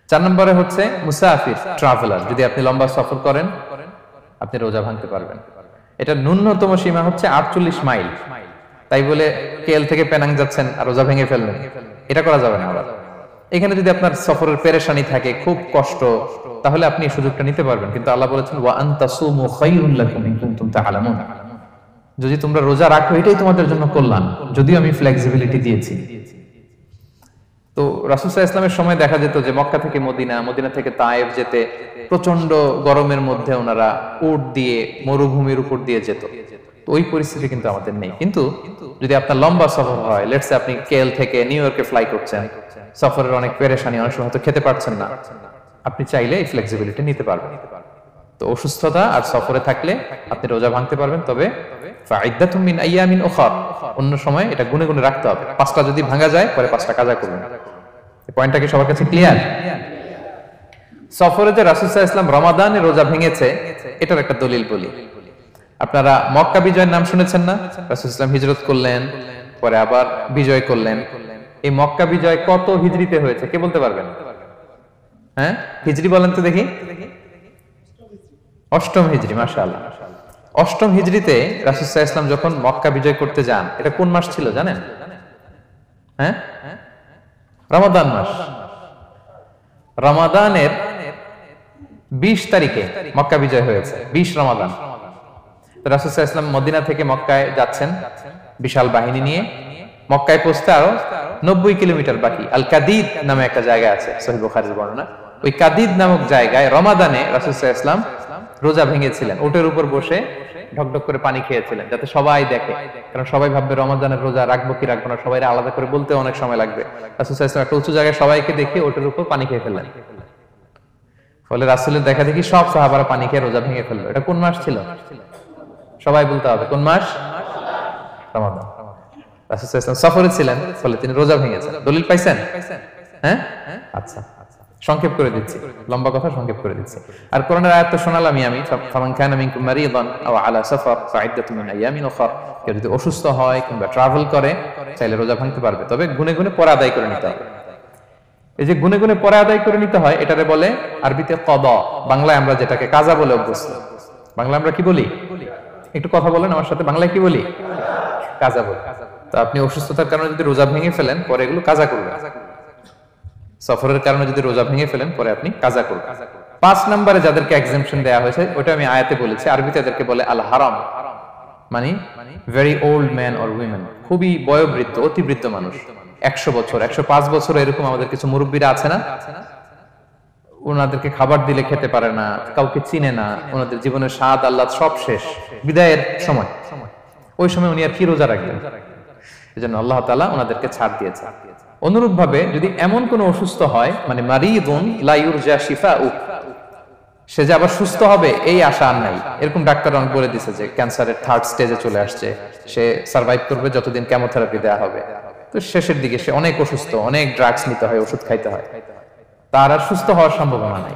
4 নম্বরে হচ্ছে মুসাফির, ট্রাভেলার, যদি আপনি লম্বা সফর করেন আপনি রোজা ভাঙতে পারবেন। এটা ন্যূনতম সীমা হচ্ছে 48 মাইল। তাই বলে কেএল থেকে পেনাং যাচ্ছেন আর রোজা ভেঙে ফেললেন, এটা করা যাবে না। এখানে যদি আপনার সফরের পেরেশানি থাকে, খুব কষ্ট, তাহলে আপনি এই সুযোগটা নিতে পারবেন। কিন্তু আল্লাহ বলেছেন ওয়া আনতাসুমু খায়রুল লাকুম ইন কুনতুম তা'লামুন, যদি তোমরা রোজা রাখো এটাই তোমাদের জন্য কল্যাণ, যদিও আমি ফ্লেক্সিবিলিটি দিয়েছি। তো রাসূল সাল্লাল্লাহু আলাইহি ওয়াসাল্লামের সময় দেখা যেত যে মক্কা থেকে মদিনা, মদিনা থেকে তায়েফ যেতে প্রচন্ড গরমের মধ্যে ওনারা উট দিয়ে মরুভূমির উপর দিয়ে যেত। তো ওই পরিস্থিতি কিন্তু আমাদের নেই। কিন্তু যদি আপনার লম্বা সফর হয়, লেটস সে আপনি কেএল থেকে নিউ ইয়র্কে ফ্লাই করছেন, সফরের অনেক পেরেশানি, অনেক সময় হয়তো খেতে পারছেন না, আপনি চাইলে এই ফ্লেক্সিবিলিটি নিতে পারবেন। তো অসুস্থতা আর সফরে থাকলে আপনি রোজা ভাঙতে পারবেন, তবে ফাইদ্দাতুম মিন আইয়ামিন উখর, অন্য সময় এটা গুনে গুনে রাখতে হবে। 5টা যদি ভাঙা যায় পরে 5টা কাজা করবেন। এই পয়েন্টটা কি সবার কাছে ক্লিয়ার? সফরে যে রাসূল সাল্লাল্লাহু আলাইহি ওয়াসাল্লাম রমাদানে রোজা ভেঙেছে, এটার একটা দলিল বলি। আপনারা মক্কা বিজয়ের নাম শুনেছেন না? রাসূল সাল্লাল্লাহু আলাইহি ওয়াসাল্লাম হিজরত করলেন, পরে আবার বিজয় করলেন। এই মক্কা বিজয় কত হিজরিতে হয়েছে কে বলতে পারবেন? হ্যাঁ, হিজরি বলেন তো দেখি। 8ম হিজরি, মাশাআল্লাহ। 8ম হিজরিতে রাসূল সাল্লাল্লাহু আলাইহি ওয়াসাল্লাম যখন মক্কা বিজয় করতে যান, এটা কোন মাস ছিল জানেন? হ্যাঁ, রমাদান মাস। রমাদানের 20 তারিখে মক্কা বিজয় হয়েছে, 20 রমাদান। রাসূল সাল্লাল্লাহু আলাইহি ওয়াসাল্লাম মদিনা থেকে মক্কায় যাচ্ছেন বিশাল বাহিনী নিয়ে। মক্কায় পৌঁছতে আরো 90 কিলোমিটার বাকি। আল কাদিদ নামে একটা জায়গা আছে, সহিহ বুখারীর বর্ণনা। ওই কাদিদ নামক জায়গায় রমাদানে রাসূল সাল্লাল্লাহু আলাইহি ওয়াসাল্লাম রোজা ভেঙেছিলেন, ওটের উপর বসে ঢকঢক করে পানি খেয়েছিলেন, যাতে সবাই দেখে। কারণ সবাই ভাববে রমাদানের রোজা রাখবো কি রাখবো না, সবাই আলাদা করে বলতে অনেক সময় লাগবে। রাসূল সাল্লাল্লাহু আলাইহি ওয়াসাল্লাম একটা উঁচু জায়গায় সবাইকে দেখে ওটের উপর পানি খেয়ে ফেললেন। ফলে রাসূলের দেখা দেখি সব সাহাবারা পানি খেয়ে রোজা ভেঙে ফেললো। এটা কোন মাস ছিল? সবাই বলতে হবে কোন মাস? রমাদান। রাসূল সাল্লাল্লাহু আলাইহি ওয়াসাল্লাম সফরে ছিলেন, ফলে তিনি রোজা ভেঙেছেন। দলিল পাইছেন? হ্যাঁ, আচ্ছা, সংক্ষেপ করে দিচ্ছি, লম্বা কথা সংক্ষেপ করে দিচ্ছি। আর কোরআনের আয়াত তো শোনালামই আমি, ফামান কানা মিনকুম মারিদান আও আলা সাফার ফাইদ্দাতুম মিন আইয়ামিন উখর, কেউ যদি অসুস্থ হয় কিংবা ট্রাভেল করে চাইলে রোজা ভাঙতে পারবে, তবে গুনে গুনে পরে আদায় করে নিতে হবে। এই যে গুনে গুনে পরে আদায় করে নিতে হয়, এটারে বলে আরবিতে কদা, বাংলায় আমরা যেটাকে কাজা বলে অভ্যস্ত। বাংলা আমরা কি বলি? একটু কথা বলেন আমার সাথে, বাংলায় কি বলি? কাজা বলি। তো আপনি অসুস্থতার কারণে যদি রোজা ভেঙে ফেলেন পরে এগুলো কাজা করবেন। সফরের কারণে যদি রোজা ভেঙে ফেলেন পরে আপনি কাজা করবেন। 5 নম্বরে যাদেরকে এক্সাম্পশন দেয়া হয়েছে ওটা আমি আয়াতে বলেছি, আরবিতে এদেরকে বলে আল হারাম, মানে very old man or women, খুবই বয়োবৃদ্ধ, অতিবৃদ্ধ মানুষ, 100 বছর 105 বছর, এরকম আমাদের কিছু মুরব্বীরা আছে না, ওনাদেরকে খাবার দিলে খেতে পারে না, কাউকে চিনে না, ওনাদের জীবনের স্বাদ আল্লাহ সব শেষ, বিদায়ের সময়, ওই সময় উনি আর কি রোজা রাখবেন? এজন্য আল্লাহ তাআলা ওনাদেরকে ছাড় দিয়েছে। অনুরূপ ভাবে যদি এমন কোন অসুস্থ হয়, মানে মারিদুন লা ইউরজা শিফাউ, সে যে আবার সুস্থ হবে এই আশা আর নাই, এরকম ডাক্তার অনেক বলে দিয়েছে যে ক্যান্সারের 3rd স্টেজে চলে আসছে, সে সার্ভাইভ করবে যতদিন কেমোথেরাপি দেয়া হবে, তো শেষের দিকে সে অনেক অসুস্থ, অনেক ড্রাগস নিতে হয়, ওষুধ খাইতে হয়, তার আর সুস্থ হওয়ার সম্ভাবনা নাই।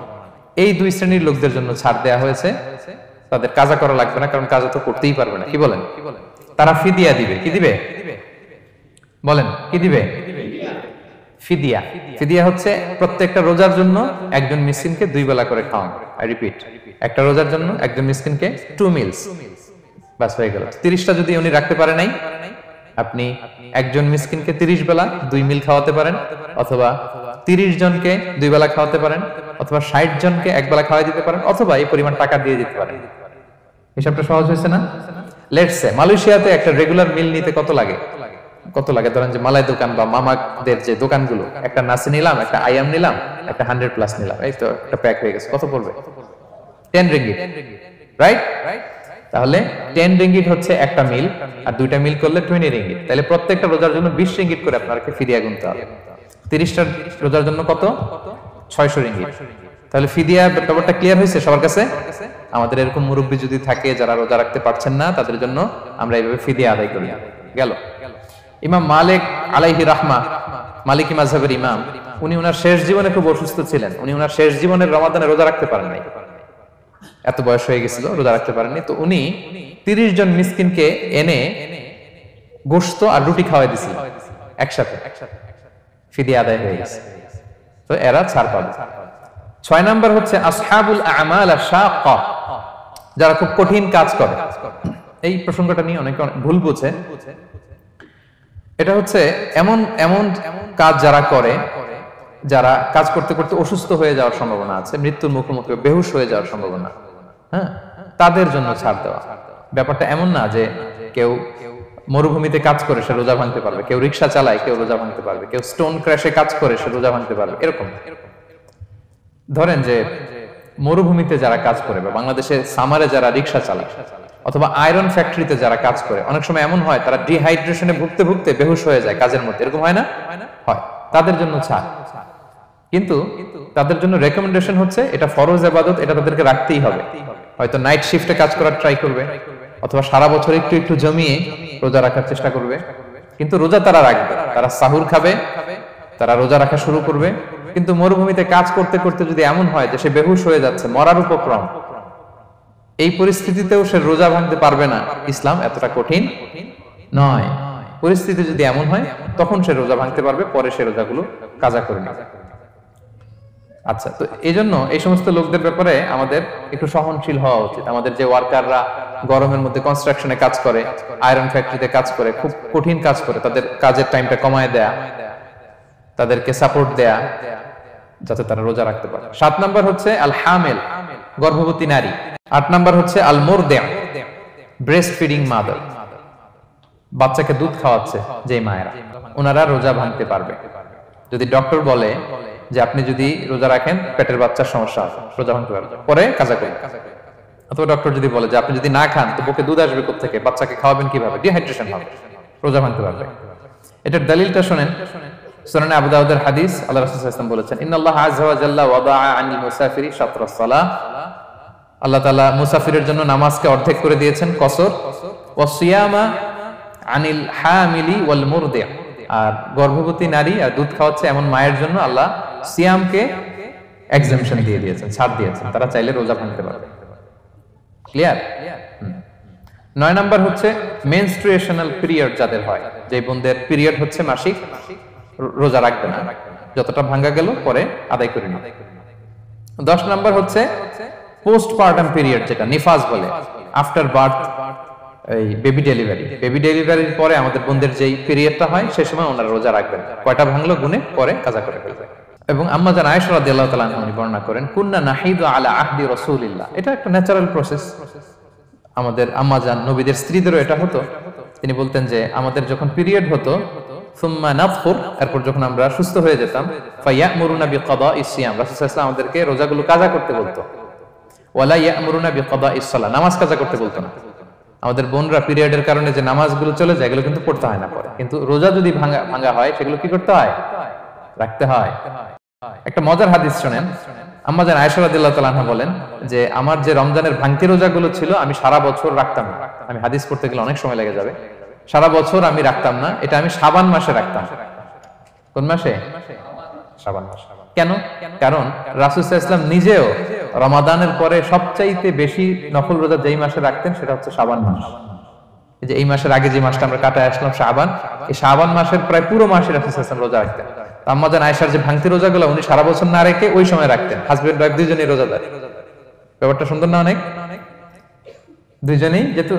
এই 2 শ্রেণীর লোকদের জন্য ছাড় দেয়া হয়েছে, তাদের কাজা করা লাগবে না, কারণ কাজা তো করতেই পারবে না। কি বলেন? তারা ফিদিয়া দিবে। কি দিবে বলেন? কি দিবে? ফিদিয়া। ফিদিয়া হচ্ছে প্রত্যেকটা রোজার জন্য একজন মিসকিনকে 2 বেলা করে খাওয়ানো। আই রিপিট, একটা রোজার জন্য একজন মিসকিনকে 2 মিলস, বাস হয়ে গেল। 30টা যদি উনি রাখতে পারে নাই, আপনি একজন মিসকিনকে 30 বেলা 2 মিল খাওয়াতে পারেন, অথবা 30 জনকে 2 বেলা খাওয়াতে পারেন, অথবা 60 জনকে 1 বেলা খাওয়াই দিতে পারেন, অথবা এই পরিমাণ টাকা দিয়ে দিতে পারেন। হিসাবটা সহজ হয়েছে না? লেটস সে মালয়েশিয়াতে একটা রেগুলার মিল নিতে কত লাগে? ধরেন যে মালাই দোকান বা মামাদের যে দোকানগুলো, একটা নাসি নিলাম, একটা আইয়াম নিলাম, একটা 100+ নিলাম, এই তো একটা প্যাক হয়ে গেছে। কত পড়বে? 10 রিঙ্গিট, রাইট? তাহলে 10 রিঙ্গিট হচ্ছে একটা মিল, আর দুইটা মিল করলে 20 রিঙ্গিট। তাহলে প্রত্যেকটা রোজার জন্য 20 রিঙ্গিট করে আপনাকে ফিদিয়া গুনতে হবে। 30টা রোজার জন্য কত? 600 রিঙ্গিট। তাহলে ফিদিয়া ব্যাপারটা ক্লিয়ার হয়েছে সবার কাছে? আমাদের এরকম মুরব্বী যদি থাকে যারা রোজা রাখতে পারছেন না, তাদের জন্য আমরা এইভাবে ফিদিয়া আদায় করি। গেল। ইমাম মালিক আলাইহি রাহমা, মালিকি মাযহাবের ইমাম, উনি ওনার শেষ জীবনে খুব অসুস্থ ছিলেন। উনি ওনার শেষ জীবনের রমাদানে রোজা রাখতে পারেন নাই, এত বয়স হয়ে গেছিল, রোজা রাখতে পারেননি। তো উনি 30 জন মিসকিনকে এনে গোশত আর রুটি খাওয়াই দিয়েছিলেন একসাথে, ফিদিয়া আদায় হয়ে গেছে। তো এরা ছাড় পাবে। 6 নাম্বার হচ্ছে আসহাবুল আমাল আশ-শাক্কা, যারা খুব কঠিন কাজ করে। এই প্রসঙ্গটা নিয়ে অনেকে ভুল বুঝে। এটা হচ্ছে এমন এমন কাজ যারা করে, যারা কাজ করতে করতে অসুস্থ হয়ে যাওয়ার সম্ভাবনা আছে, মৃত্যুর মুখোমুখি, বেহুশ হয়ে যাওয়ার সম্ভাবনা, হ্যাঁ, তাদের জন্য ছাড় দেওয়া। ব্যাপারটা এমন না যে কেউ মরুভূমিতে কাজ করে সে রোজা ভাঙতে পারবে, কেউ রিক্সা চালায় কেউ রোজা ভাঙতে পারবে, কেউ স্টোন ক্র্যাশে কাজ করে সে রোজা ভাঙতে পারবে, এরকম। ধরেন যে মরুভূমিতে যারা কাজ করে বা বাংলাদেশে সামারে যারা রিক্সা চালায় অথবা আয়রন ফ্যাক্টরিতে যারা কাজ করে, অনেক সময় এমন হয় তারা ডিহাইড্রেশনে ভুগতে ভুগতে বেহুশ হয়ে যায় কাজের মধ্যে, এরকম হয় না? হয়। তাদের জন্য ছাড়, কিন্তু তাদের জন্য রেকমেন্ডেশন হচ্ছে এটা ফরজ ইবাদত, এটা তাদেরকে রাখতেই হবে। হয়তো নাইট শিফটে কাজ করার ট্রাই করবে, অথবা সারা বছর একটু একটু জমিয়ে রোজা রাখার চেষ্টা করবে, কিন্তু রোজা তারা রাখবে, তারা সাহুর খাবে, তারা রোজা রাখা শুরু করবে। কিন্তু মরুভূমিতে কাজ করতে করতে যদি এমন হয় যে সে বেহুশ হয়ে যাচ্ছে, মরার উপক্রম, এই পরিস্থিতিতেও সে রোজা ভাঙতে পারবে না, ইসলাম এতটা কঠিন নয়। পরিস্থিতি যদি এমন হয় তখন সে রোজা ভাঙতে পারবে, পরে সে রোজাগুলো কাজা করে নেবে। আচ্ছা, তো এই জন্য এই সমস্ত লোকদের ব্যাপারে আমাদের একটু সহনশীল হওয়া উচিত। আমাদের যে ওয়ার্কাররা গরমের মধ্যে কনস্ট্রাকশনে কাজ করে, আয়রন ফ্যাক্টরিতে কাজ করে, খুব কঠিন কাজ করে, তাদের কাজের টাইমটা কমায় দেয়া, তাদেরকে সাপোর্ট দেয়া, যাতে তারা রোজা রাখতে পারে। 7 নাম্বার হচ্ছে আল হামিল, গর্ভবতী নারী। 8 নাম্বার হচ্ছে আল মুরদি, ব্রেস্ট ফিডিং মাদার, বাচ্চাকে দুধ খাওয়াচ্ছে যে মায়েরা, ওনারা রোজা ভাঙতে পারবে। যদি ডক্টর বলে যে আপনি যদি রোজা রাখেন পেটের বাচ্চার সমস্যা আছে, রোজা ভাঙতে পারবে, পরে কাজা করবেন। অথবা ডক্টর যদি বলে যে আপনি যদি না খান তো বুকে দুধ আসবে কোথা থেকে, বাচ্চাকে খাওয়াবেন কিভাবে, ডিহাইড্রেশন হবে, রোজা ভাঙতে পারবে। এটার দলিলটা শুনেন, সুনানে আবু দাউদের হাদিস, আল্লাহ রাসূল সাল্লাল্লাহু আলাইহি ওয়াসাল্লাম বলেছেন, ইন্নাল্লাহা আযজা ওয়া জাল্লা ওয়াদাআ আনিল মুসাফিরি শাতরাস সালাহ, আল্লাহ তাআলা মুসাফিরের জন্য নামাজকে অর্ধেক করে দিয়েছেন, কসর, ওয়া সিয়ামা আনিল হামিলি ওয়াল মুরদি, আর গর্ভবতী নারী আর দুধ খাওয়াচ্ছে এমন মায়ের জন্য আল্লাহ সিয়ামকে এক্সামশন দিয়ে দিয়েছেন, ছাড় দিয়েছেন, তারা চাইলে রোজা ভাঙতে পারবে। ক্লিয়ার? 9 নাম্বার হচ্ছে মেনস্ট্রুয়েশনাল পিরিয়ড যাদের হয়, যে বোনদের পিরিয়ড হচ্ছে মাসিক, রোজা রাখবে না, যতটা ভাঙা গেল পরে আদায় করে নিবে। 10 নাম্বার হচ্ছে পোস্টপার্টাম পিরিয়ড, যেটা নিফাস বলে, আফটার বার্থ, এই বেবি ডেলিভারির পরে আমাদের বোনদের যেই পিরিয়ডটা হয় সে সময় ওনারা রোজা রাখবেন। কয়টা ভাঙলো গুনে পরে কাজা করে ফেলবে। এবং আম্মা জান আয়েশা রাদিয়াল্লাহু তাআলা আনহা বর্ণনা করেন, কুন্না নাহিদু আলা আহদি রাসূলিল্লাহ, এটা একটা ন্যাচারাল প্রসেস, আমাদের আম্মা জান নবীদের স্ত্রীদেরও এটা হতো। তিনি বলতেন যে আমাদের যখন পিরিয়ড হতো, সুম্মা নাতখুর, এরপর যখন আমরা সুস্থ হয়ে যেতাম, ফায়ামুরুনা বিকাদাইস সিয়াম, রাসূল সাল্লাল্লাহু আলাইহি ওয়াসাল্লাম আমাদেরকে রোজাগুলো কাজা করতে বলতো, ওয়ালা ইয়ামুরুনা বিকাদাইস সালাহ, নামাজ কাজা করতে বলতো না। আমাদের বোনরা পিরিয়ডের কারণে যে নামাজগুলো চলে যায় এগুলো কিন্তু পড়তে হয় না পরে, কিন্তু রোজা যদি ভাঙা হয় সেগুলো কি করতে হয়? রাখতে হয়। একটা মজার হাদিস শুনেন, আম্মা জান আয়েশা রাদিয়াল্লাহু তাআলা আনহা বলেন যে আমার যে রমজানের ভাঙতি রোজাগুলো ছিল আমি সারা বছর রাখতাম না, আমি হাদিস পড়তে গেলে অনেক সময় লেগে যাবে, সারা বছর আমি রাখতাম না, এটা আমি শাবান মাসে রাখতাম। কোন মাসে? শাবান মাসে। কেন? কারণ রাসূল সাল্লাল্লাহু আলাইহি ওয়াসাল্লাম নিজেও রমাদানের পরে সবচাইতে বেশি নফল রোজা যেই মাসে রাখতেন সেটা হচ্ছে শাবান মাস। এই যে এই মাসের আগে যে মাসটা আমরা কাটায় আসলাম শাবান, এই শাবান মাসের প্রায় পুরো মাসে রাসূল সাল্লাল্লাহু আলাইহি ওয়াসাল্লাম রোজা রাখতেন। আম্মা জান আয়েশার যে ভাঙতি রোজাগুলো উনি সারা বছর না রেখে ওই সময় রাখতেন। হাজবেন্ড ওয়াইফ দুইজনেই রোজাদার। ব্যাপারটা সুন্দর না? অনেক দুইজনেই, যেহেতু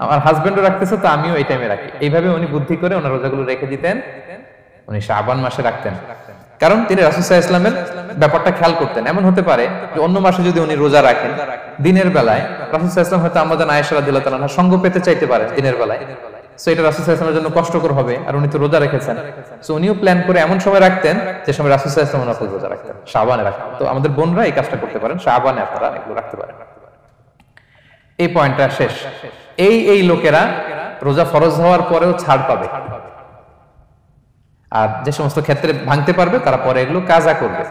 আমার হাজবেন্ডও রাখতেছে তো আমিও এই টাইমে রাখি, এইভাবে উনি বুদ্ধি করে ওনার রোজাগুলো রেখে দিতেন, উনি শাবান মাসে রাখতেন। কারণ তিনি রাসূল সাল্লাল্লাহু আলাইহি ওয়াসাল্লামের ব্যাপারটা খেয়াল করতেন। এমন হতে পারে যে অন্য মাসে যদি উনি রোজা রাখেন, দিনের বেলায় রাসূল সাল্লাল্লাহু আলাইহি ওয়াসাল্লাম হয়তো আমাদের আয়েশা রাদিয়াল্লাহু তাআলা সঙ্গ পেতে চাইতে পারেন দিনের বেলায়, সো এটা রাসূল সাল্লাল্লাহু আলাইহি ওয়াসাল্লামের জন্য কষ্টকর হবে, আর উনি তো রোজা রেখেছেন, সো উনিও প্ল্যান করে এমন সময় রাখতেন যে সময় রাসূল সাল্লাল্লাহু আলাইহি ওয়াসাল্লাম রোজা রাখতেন, শাবানে রাখতেন। তো আমাদের বোনরা এই কাজটা করতে পারেন, শাবানে আপনারা এগুলো রাখতে পারেন। এই পয়েন্টটা শেষ। এই লোকেরা রোজা ফরজ হওয়ার পরেও ছাড় পাবে, আর যে সমস্ত ক্ষেত্রে ভাঙতে পারবে তারা পরে এগুলো কাজা করবে।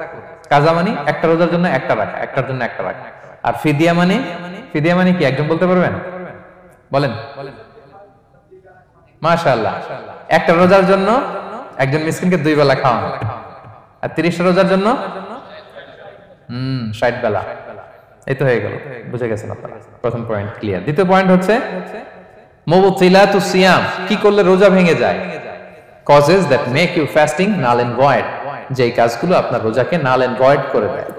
কাজা মানে একটা রোজার জন্য একটা রাখা, একটার জন্য একটা রাখা। আর ফিদিয়া মানে কি একজন বলতে পারবেন? বলেন। মাশাআল্লাহ, একটা রোজার জন্য একজন মিসকিনকে 2 বেলা খাওয়ানো, আর 30 রোজার জন্য 60 বেলা। এই তো হয়ে গেল, বুঝে গেছেন আপনারা। প্রথম পয়েন্ট ক্লিয়ার। দ্বিতীয় পয়েন্ট হচ্ছে মুবতিলাতুস সিয়াম, কি করলে রোজা ভেঙে যায়। causes that make you fasting null and void, যেই কাজগুলো আপনার রোজাকে null and void করে দেয়।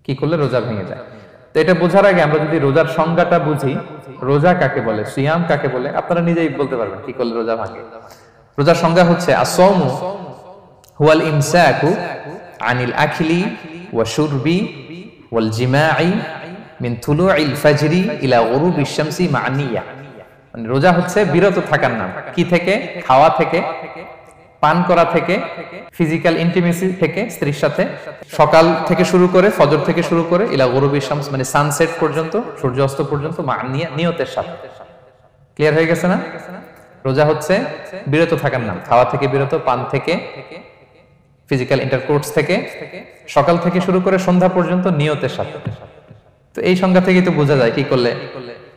কি করলে রোজা ভেঙে যায়? তো এটা বোঝার আগে আমরা যদি রোজার সংজ্ঞাটা বুঝি, রোজা কাকে বলে, সিয়াম কাকে বলে, আপনারা নিজেই বলতে পারবেন কি করলে রোজা ভাঙে। রোজার সংজ্ঞা হচ্ছে as-sawmu huwal imsaku anil akli wa shurbi wal jima'i min tulu'il fajri ila ghurubish shamsi ma'a niyyah। মানে রোজা হচ্ছে বিরত থাকার নাম। কি থেকে? খাওয়া থেকে, পান করা থেকে, ফিজিক্যাল ইন্টিমেসি থেকে স্ত্রীর সাথে, সকাল থেকে শুরু করে, ফজর থেকে শুরু করে ইলা গুরুবিশ শামস মানে সানসেট পর্যন্ত, সূর্যাস্ত পর্যন্ত নিয়তের সাথে। ক্লিয়ার হয়ে গেছে না? রোজা হচ্ছে বিরত থাকার নাম। খাওয়া থেকে বিরত, পান থেকে, ফিজিক্যাল ইন্টারকোর্স থেকে, সকাল থেকে শুরু করে সন্ধ্যা পর্যন্ত নিয়তের সাথে। তো এই সংজ্ঞা থেকেই তো বোঝা যায় কি করলে,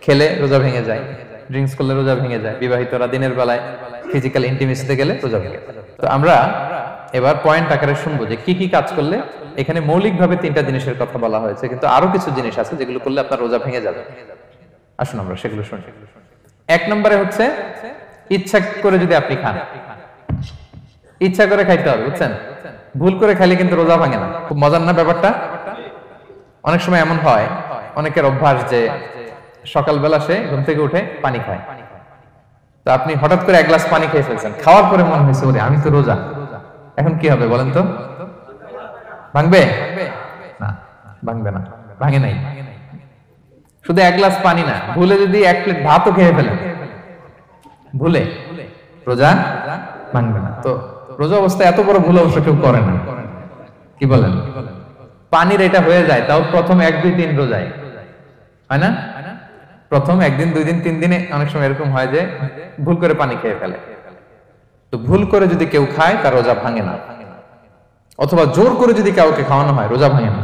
খেলে রোজা ভেঙে যায়, ড্রিঙ্কস করলে রোজা ভেঙে যায়, বিবাহিতরা দিনের বেলায় ফিজিক্যাল ইন্টিমেসিতে গেলে রোজা ভেঙে যায়। তো আমরা এবার পয়েন্ট আকারে শুনবো যে কি কি কাজ করলে। এখানে মৌলিকভাবে 3টা জিনিসের কথা বলা হয়েছে, কিন্তু আরো কিছু জিনিস আছে যেগুলো করলে আপনার রোজা ভেঙে যাবে। আসুন আমরা সেগুলো শুনি। 1 নম্বরে হচ্ছে ইচ্ছা করে যদি আপনি খান, ইচ্ছা করে খাইতে হবে, বুঝছেন? ভুল করে খাইলে কিন্তু রোজা ভাঙে না। খুব মজার না ব্যাপারটা? অনেক সময় এমন হয়, অনেকের অভ্যাস যে সকালবেলা সে ঘুম থেকে উঠে পানি খায়। তো আপনি হঠাৎ করে 1 গ্লাস পানি খেয়ে ফেলছেন, খাওয়ার পরে মনে হয়েছে ওরে আমি তো রোজা, এখন কি হবে বলেন তো? ভাঙবে না? ভাঙবে না, ভাঙে নাই। শুধু 1 গ্লাস পানি না, ভুলে যদি 1 প্লেট ভাতও খেয়ে ফেলেন, ভুলে, রোজা ভাঙবে না। তো রোজা অবস্থায় এত বড় ভুল অবশ্য কেউ করে না, কি বলেন? পানির এটা হয়ে যায়, তাও প্রথম 1, 2, 3 রোজায় হয় না? প্রথম 1 দিন, 2 দিন, 3 দিনে অনেক সময় এরকম হয় যে ভুল করে পানি খেয়ে ফেলে। তো ভুল করে যদি কেউ খায় তার রোজা ভাঙে না, অথবা জোর করে যদি কাউকে খাওয়ানো হয় রোজা ভাঙে না।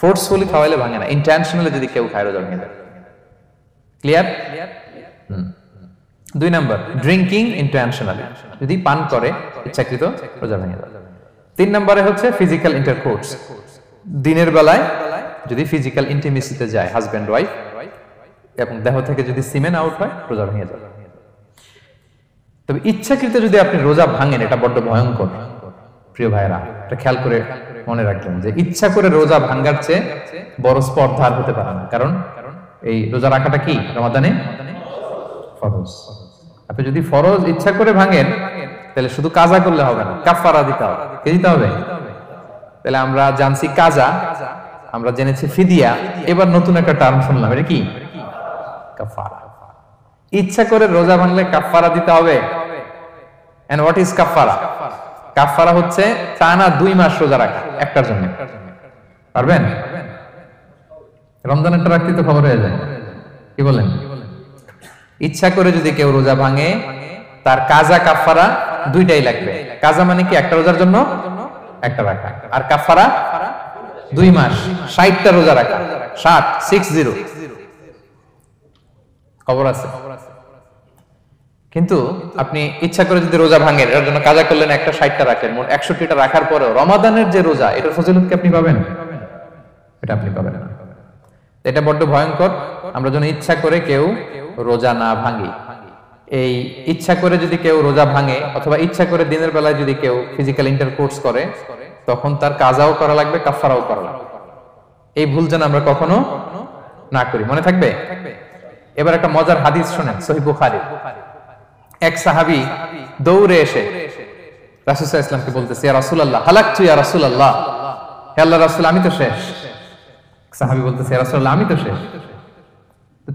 ফোর্সফুলি খাওয়াইলে ভাঙে না, ইন্টেনশনালি যদি কেউ খায় রোজা ভেঙে যায়। ক্লিয়ার? 2 নাম্বার, ড্রিঙ্কিং ইন্টেনশনালি, যদি পান করে ইচ্ছাকৃত, রোজা ভেঙে যায়। 3 নম্বরে হচ্ছে ফিজিক্যাল ইন্টারকোর্স, দিনের বেলায় যদি ফিজিক্যাল ইন্টিমেসিতে যায় হাজবেন্ড ওয়াইফ, এবং দেহ থেকে যদি সিমেন আউট হয় রোজা ভেঙে যায়। তবে ইচ্ছাকৃত যদি আপনি রোজা ভাঙেন, এটা বড্ড ভয়ঙ্কর প্রিয় ভাইরা। এটা খেয়াল করে মনে রাখবেন যে ইচ্ছা করে রোজা ভাঙার চেয়ে বড় স্পর্ধা আর হতে পারে না। কারণ এই রোজা রাখাটা কি রমাদানে ফরজ। আপনি যদি ফরজ ইচ্ছা করে ভাঙেন তাহলে শুধু কাজা করলে হবে না, কাফারা দিতে হবে। কে দিতে হবে? তাহলে আমরা জানছি কাজা, আমরা জেনেছি ফিদিয়া, এবার নতুন একটা টার্ম শুনলাম, এটা কি? কাফারা। ইচ্ছা করে রোজা ভাঙলে কাফারা দিতে হবে। এন্ড হোয়াট ইজ কাফারা? কাফারা হচ্ছে টানা 2 মাস রোজা রাখা একটার জন্য। পারবেন? রমজানেরটা রাখতে তো খবর হয়ে যায়, কি বলেন? ইচ্ছা করে যদি কেউ রোজা ভাঙে তার কাজা কাফারা 2টাই লাগবে। কাজা মানে কি? একটা রোজার জন্য একটা রাখা, আর কাফারা 2 মাস 60টা রোজা রাখা। 60 খবর আছে। কিন্তু আপনি ইচ্ছা করে যদি রোজা ভাঙেন, এর জন্য কাজা করলেন, একটা 60টা রাখলেন, মোট 61টা রাখার পরেও রমাদানের যে রোজা, এটার ফজিলত কি আপনি পাবেন? এটা আপনি পাবেন না। এটা বড্ড ভয়ঙ্কর। আমরা যেন ইচ্ছা করে কেউ রোজা না ভাঙি। এই ইচ্ছা করে যদি কেউ রোজা ভাঙে, অথবা ইচ্ছা করে দিনের বেলায় যদি কেউ ফিজিক্যাল ইন্টারকোর্স করে, তখন তার কাজাও করা লাগবে, কাফারাও করা লাগবে। এই ভুল যেন আমরা কখনো না করি, মনে থাকবে? এবার একটা মজার হাদিস শুনেন, সহিহ বুখারী। এক সাহাবী দৌড়ে এসে রাসূল সাল্লাল্লাহু আলাইহি ওয়াসাল্লামকে বলতেছে, ইয়া রাসূলুল্লাহ, হালাকতু ইয়া রাসূলুল্লাহ, হে আল্লাহ রাসূল আমি তো শেষ। সাহাবী বলতেছে, ইয়া রাসূলুল্লাহ আমি তো শেষ।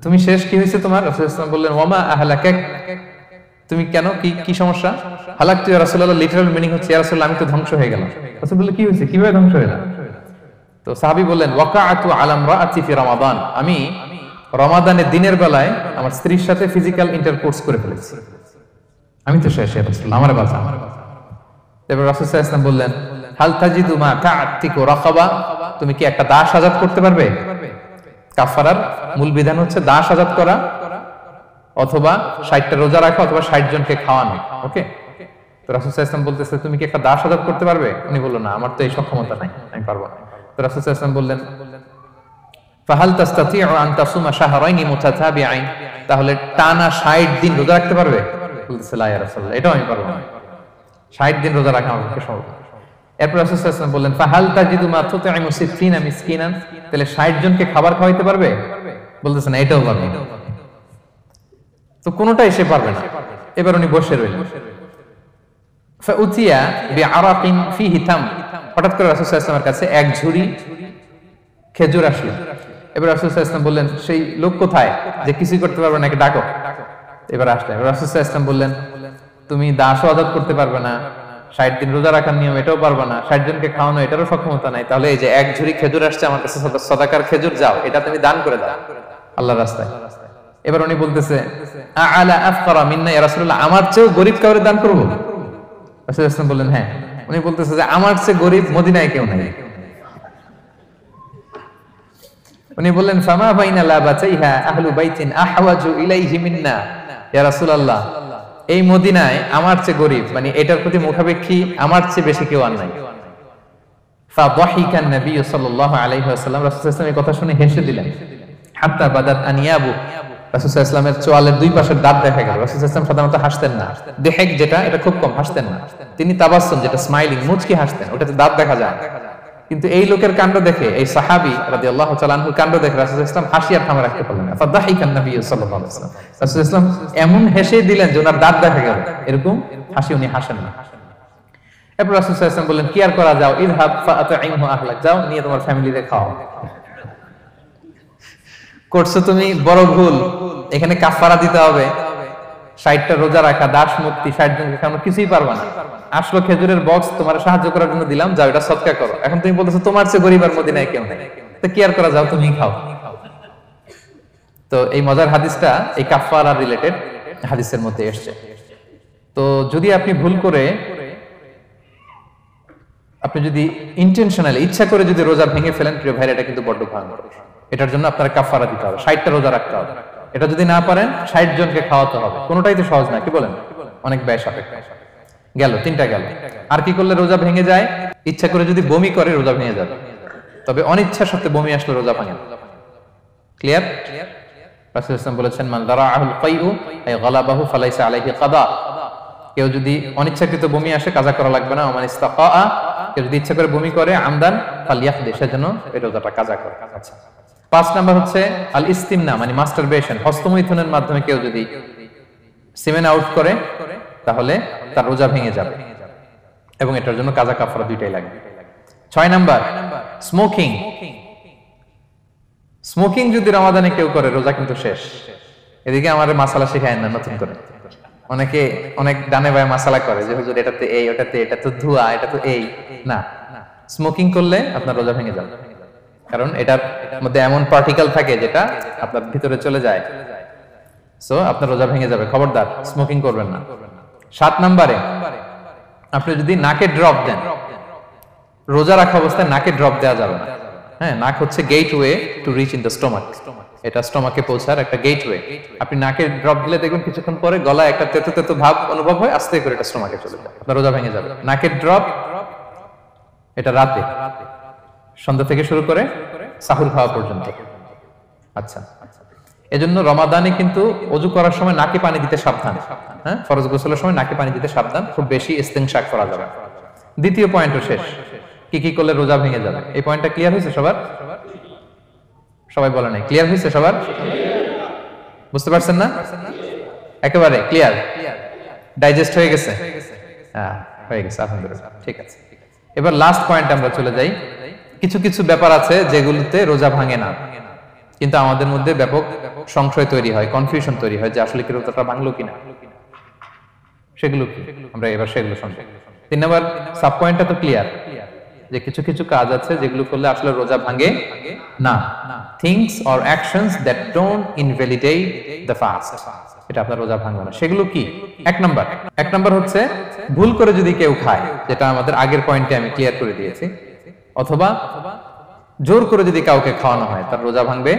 তুমি শেষ কি হয়েছে তোমার? রাসূল সাল্লাল্লাহু আলাইহি ওয়াসাল্লাম বললেন, ওয়ামা আহলাকাক, তুমি কেন, কি সমস্যা? হালাকতু ইয়া রাসূলুল্লাহ, লিটারাল মিনিং হচ্ছে ইয়া রাসূলুল্লাহ আমি তো ধ্বংস হয়ে গেলাম। রাসূল বললেন কি হয়েছে, কিভাবে ধ্বংস হলেন? তো সাহাবী বললেন, ওয়াকাআতু আলা ইমরাআতি ফি রমাদান, আমি রমাদানের দিনের বেলায় আমার স্ত্রীর সাথে ফিজিক্যাল ইন্টারকোর্স করে ফেলেছি, আমি তো শেষ, ইয়া রাসূলুল্লাহ আমারে বাঁচান। এবার রাসূল সাল্লাল্লাহু আলাইহি ওয়াসাল্লাম বললেন, হাল তাজিদু মা কা'আতিকু রাকাবা, তুমি কি একটা দাস আযাদ করতে পারবে? কাফারার মূল বিধান হচ্ছে দাস আযাদ করা অথবা 60টা রোজা রাখা অথবা 60 জনকে খাওয়ানো। ওকে, তো রাসূল সাল্লাল্লাহু আলাইহি ওয়াসাল্লাম বলতেছে তুমি কি একটা দাস আযাদ করতে পারবে? উনি বলল না, আমার তো এই সক্ষমতা নাই, আমি পারবো না। তো রাসূল সাল্লাল্লাহু আলাইহি ওয়াসাল্লাম বললেন, ফাহাল তাস্তাতিউ আন তাসুমা শাহরাইনি মুতাতাবিআইন, তাহলে টানা 60 দিন রোজা রাখতে পারবে? বলতেছে লা ইয়া রাসূলুল্লাহ, এটাও আমি পারবো না, 60 দিন রোজা রাখা আমার পক্ষে সম্ভব না। এরপর রাসূল সাল্লাল্লাহু আলাইহি ওয়াসাল্লাম বললেন, ফাহাল তাজিদু মা তুতঈমু 60 মিসকিনান, তাহলে 60 জনকে খাবার খাওয়াইতে পারবে? বলতেছে না, এটাও পারবে না। তো কোনটাই সে পারবে না। এবার উনি বসে রইলেন। ফাউতিয়া বিআরাকিন ফিহি তাম, হঠাৎ করে রাসূল সাল্লাল্লাহু আলাইহি ওয়াসাল্লামের কাছে এক ঝুড়ি খেজুর আসলো। এবার রাসূল সাল্লাল্লাহু আলাইহি ওয়াসাল্লাম বললেন, সেই লোক কোথায় যে কিছুই করতে পারবে না, ডাকো। এবার আসলে রাসূল সাল্লাল্লাহু আলাইহি ওয়াসাল্লাম বললেন, তুমি দাসও আযাদ করতে পারবে না, 60 দিন রোজা রাখার নিয়ম এটাও পারবে না, 60 জনকে খাওয়ানো এটারও সক্ষমতা নাই, তাহলে এই যে এক ঝুড়ি খেজুর আসছে আমার কাছে, সাদাকার খেজুর, যাও এটা তুমি দান করে দাও আল্লাহর রাস্তায়। এবার উনি বলতেছে, আ'লা আফকারা মিন্না ইয়া রাসূলুল্লাহ, আমার চেয়ে গরীব কাউরে দান করব? রাসূল সাল্লাল্লাহু আলাইহি ওয়াসাল্লাম বললেন হ্যাঁ। উনি বলতেছে যে আমার চেয়ে গরীব মদিনায় কেউ নাই। উনি বললেন, ফামা বাইনা লাবাতাইহা আহলু বাইতিন আহওয়াজু ইলাইহি মিন্না ইয়া রাসূলুল্লাহ, এই মদিনায় আমার চেয়ে গরীব, মানে এটার প্রতি মুখাপেক্ষী আমার চেয়ে বেশি কেউ আর নাই। ফাদাহিকান নবী সাল্লাল্লাহু আলাইহি ওয়াসাল্লাম, রাসূল সাল্লাল্লাহু আলাইহি ওয়াসাল্লাম এই কথা শুনে হেসে দিলেন। হাত্তা বাদাত আনিয়াবু, রাসূল সাল্লাল্লাহু আলাইহি ওয়াসাল্লামের চোয়ালের দুই পাশের দাঁত দেখা গেল। রাসূল সাল্লাল্লাহু আলাইহি ওয়াসাল্লাম সাধারণত হাসতেন না, দেহেক যেটা এটা খুব কম হাসতেন না, তিনি তাবাসসুম যেটা স্মাইলিং মুচকি হাসতেন, ওটাতে দাঁত দেখা যায়। কিন্তু এই লোকের কাণ্ড দেখে, এই সাহাবী রাদিয়াল্লাহু তাআলা আনহুর কাণ্ড দেখে রাসূল সাল্লাল্লাহু আলাইহি ওয়াসাল্লাম হাসি আর থামা রাখতে পারলেন না। ফাদাহিকান নবী সাল্লাল্লাহু আলাইহি ওয়াসাল্লাম, রাসূল সাল্লাল্লাহু আলাইহি ওয়াসাল্লাম এমন হেসে দিলেন যে ওনার দাঁত দেখা গেল, এরকম হাসি উনি হাসেন না। এরপর রাসূল সাল্লাল্লাহু আলাইহি ওয়াসাল্লাম বললেন, কি আর করা, যাও, ইযহাব ফাআতঈমহু আহলাক, যাও নিয়ে তোমার ফ্যামিলিতে খাও। করছো তুমি বড় ভুল, এখানে কাফারা দিতে হবে, 60টা রোজা রাখা, দাস মুক্তি, 60 জনকে খাওয়ানো, কিছুই পারবা না। আসলো খেজুরের বক্স, তোমার সাহায্য করার জন্য দিলাম, যাও এটা সদকা করো। এখন তুমি বলতেছো তোমার চেয়ে গরীব আর মদিনায় কেউ নেই, তো কি আর করা, যাও তুমি খাও। তো এই মজার হাদিসটা এই কাফারা রিলেটেড হাদিসের মধ্যে এসেছে। তো যদি আপনি ভুল করে, আপনি যদি ইন্টেনশনালি ইচ্ছা করে যদি রোজা ভেঙে ফেলেন, প্রিয় ভাইরা, এটা কিন্তু বড় ভয়ঙ্কর। এটার জন্য আপনার কাফারা দিতে হবে, 60টা রোজা রাখতে হবে। এটা যদি না পারেন 60 জনকে খাওয়াতে হবে। কোনোটাই তো সহজ না, কি বলেন? অনেক ব্যয় সাপেক্ষ। গেল 3টা গেল। আর কি করলে রোজা ভেঙে যায়? ইচ্ছা করে যদি বমি করে রোজা ভেঙে যাবে, তবে অনিচ্ছা সত্ত্বে বমি আসলে রোজা ভাঙে না। ক্লিয়ার? রাসূল সাল্লাল্লাহু আলাইহি ওয়াসাল্লাম বলেছেন, মান দারাআহুল কাইউ আই গালাবাহু ফালাইসা আলাইহি কাদা, কেউ যদি অনিচ্ছাকৃত বমি আসে কাজা করা লাগবে না। ওমান ইস্তাকা, কেউ যদি ইচ্ছা করে বমি করে আমদান ফালিয়াকদি, সেজন্য এই রোজাটা কাজা করে। আচ্ছা, 5 নাম্বার হচ্ছে আল ইস্তিমনা, মানে মাস্টারবেশন, হস্তমৈথুনের মাধ্যমে কেউ যদি সিমেন আউট করে তাহলে তার রোজা ভেঙে যাবে, এবং এটার জন্য কাজা কাফারা দুইটাই লাগবে। 6 নাম্বার স্মোকিং। স্মোকিং যদি রমাদানে কেউ করে, রোজা কিন্তু শেষ। এদিকে আমার মাসালা শেখায় না নতুন করে, অনেকে অনেক ডানে বায়ে মাসালা করে যে হুজুর এটাতে এই, ওটাতে এটা তো ধোঁয়া, এটা তো এই না। স্মোকিং করলে আপনার রোজা ভেঙে যাবে, কারণ এটার মধ্যে এমন পার্টিকেল থাকে যেটা আপনার ভিতরে চলে যায়, সো আপনার রোজা ভেঙে যাবে। খবরদার স্মোকিং করবেন না। 7 নম্বরে আপনি যদি নাকে ড্রপ দেন, রোজা রাখা অবস্থায় নাকে ড্রপ দেওয়া যাবে না। হ্যাঁ, নাক হচ্ছে gateway to reach in the stomach, এটা স্টমাকে পৌঁছার একটা গেটওয়ে। আপনি নাকে ড্রপ দিলে দেখবেন কিছুক্ষণ পরে গলায় একটা তেতো তেতো ভাব অনুভব হয়, আস্তে করে এটা স্টমাকে চলে যায়, আপনার রোজা ভেঙে যাবে। নাকের ড্রপ এটা রাতে, সন্ধ্যা থেকে শুরু করে সাহুর খাওয়া পর্যন্ত। আচ্ছা, এজন্য রমাদানে কিন্তু ওযু করার সময় নাকে পানি দিতে সাবধান। হ্যাঁ, ফরজ গোসলের সময় নাকে পানি দিতে সাবধান, খুব বেশি ইস্তেনশাক করা যাবে। দ্বিতীয় পয়েন্টও শেষ, কি কি করলে রোজা ভেঙে যাবে। এই পয়েন্টটা ক্লিয়ার হয়েছে সবার? সবাই বলে নাই, ক্লিয়ার হয়েছে সবার? বুঝতে পারছেন না? একেবারে ক্লিয়ার, ডাইজেস্ট হয়ে গেছে? হ্যাঁ, হয়ে গেছে, আলহামদুলিল্লাহ। ঠিক আছে, এবার লাস্ট পয়েন্ট আমরা চলে যাই। কিছু কিছু ব্যাপার আছে যেগুলোতে রোজা ভাঙে না, কিন্তু আমাদের মধ্যে ব্যাপক সংশয় তৈরি হয়, কনফিউশন তৈরি হয় যে আসলে কি রোজাটা ভাঙলো কিনা। সেগুলো কি আমরা এবার সেগুলো শুনবো। 3 নম্বর সাব পয়েন্টটা তো ক্লিয়ার যে কিছু কিছু কাজ আছে যেগুলো করলে আসলে রোজা ভাঙে না, things or actions that don't invalidate the fast, এটা আপনার রোজা ভাঙবে না। সেগুলো কি? এক নাম্বার হচ্ছে ভুল করে যদি কেউ খায়, যেটা আমাদের আগের পয়েন্টে আমি ক্লিয়ার করে দিয়েছি, অথবা জোর করে যদি কাউকে খাওয়ানো হয় তার রোজা ভাঙবে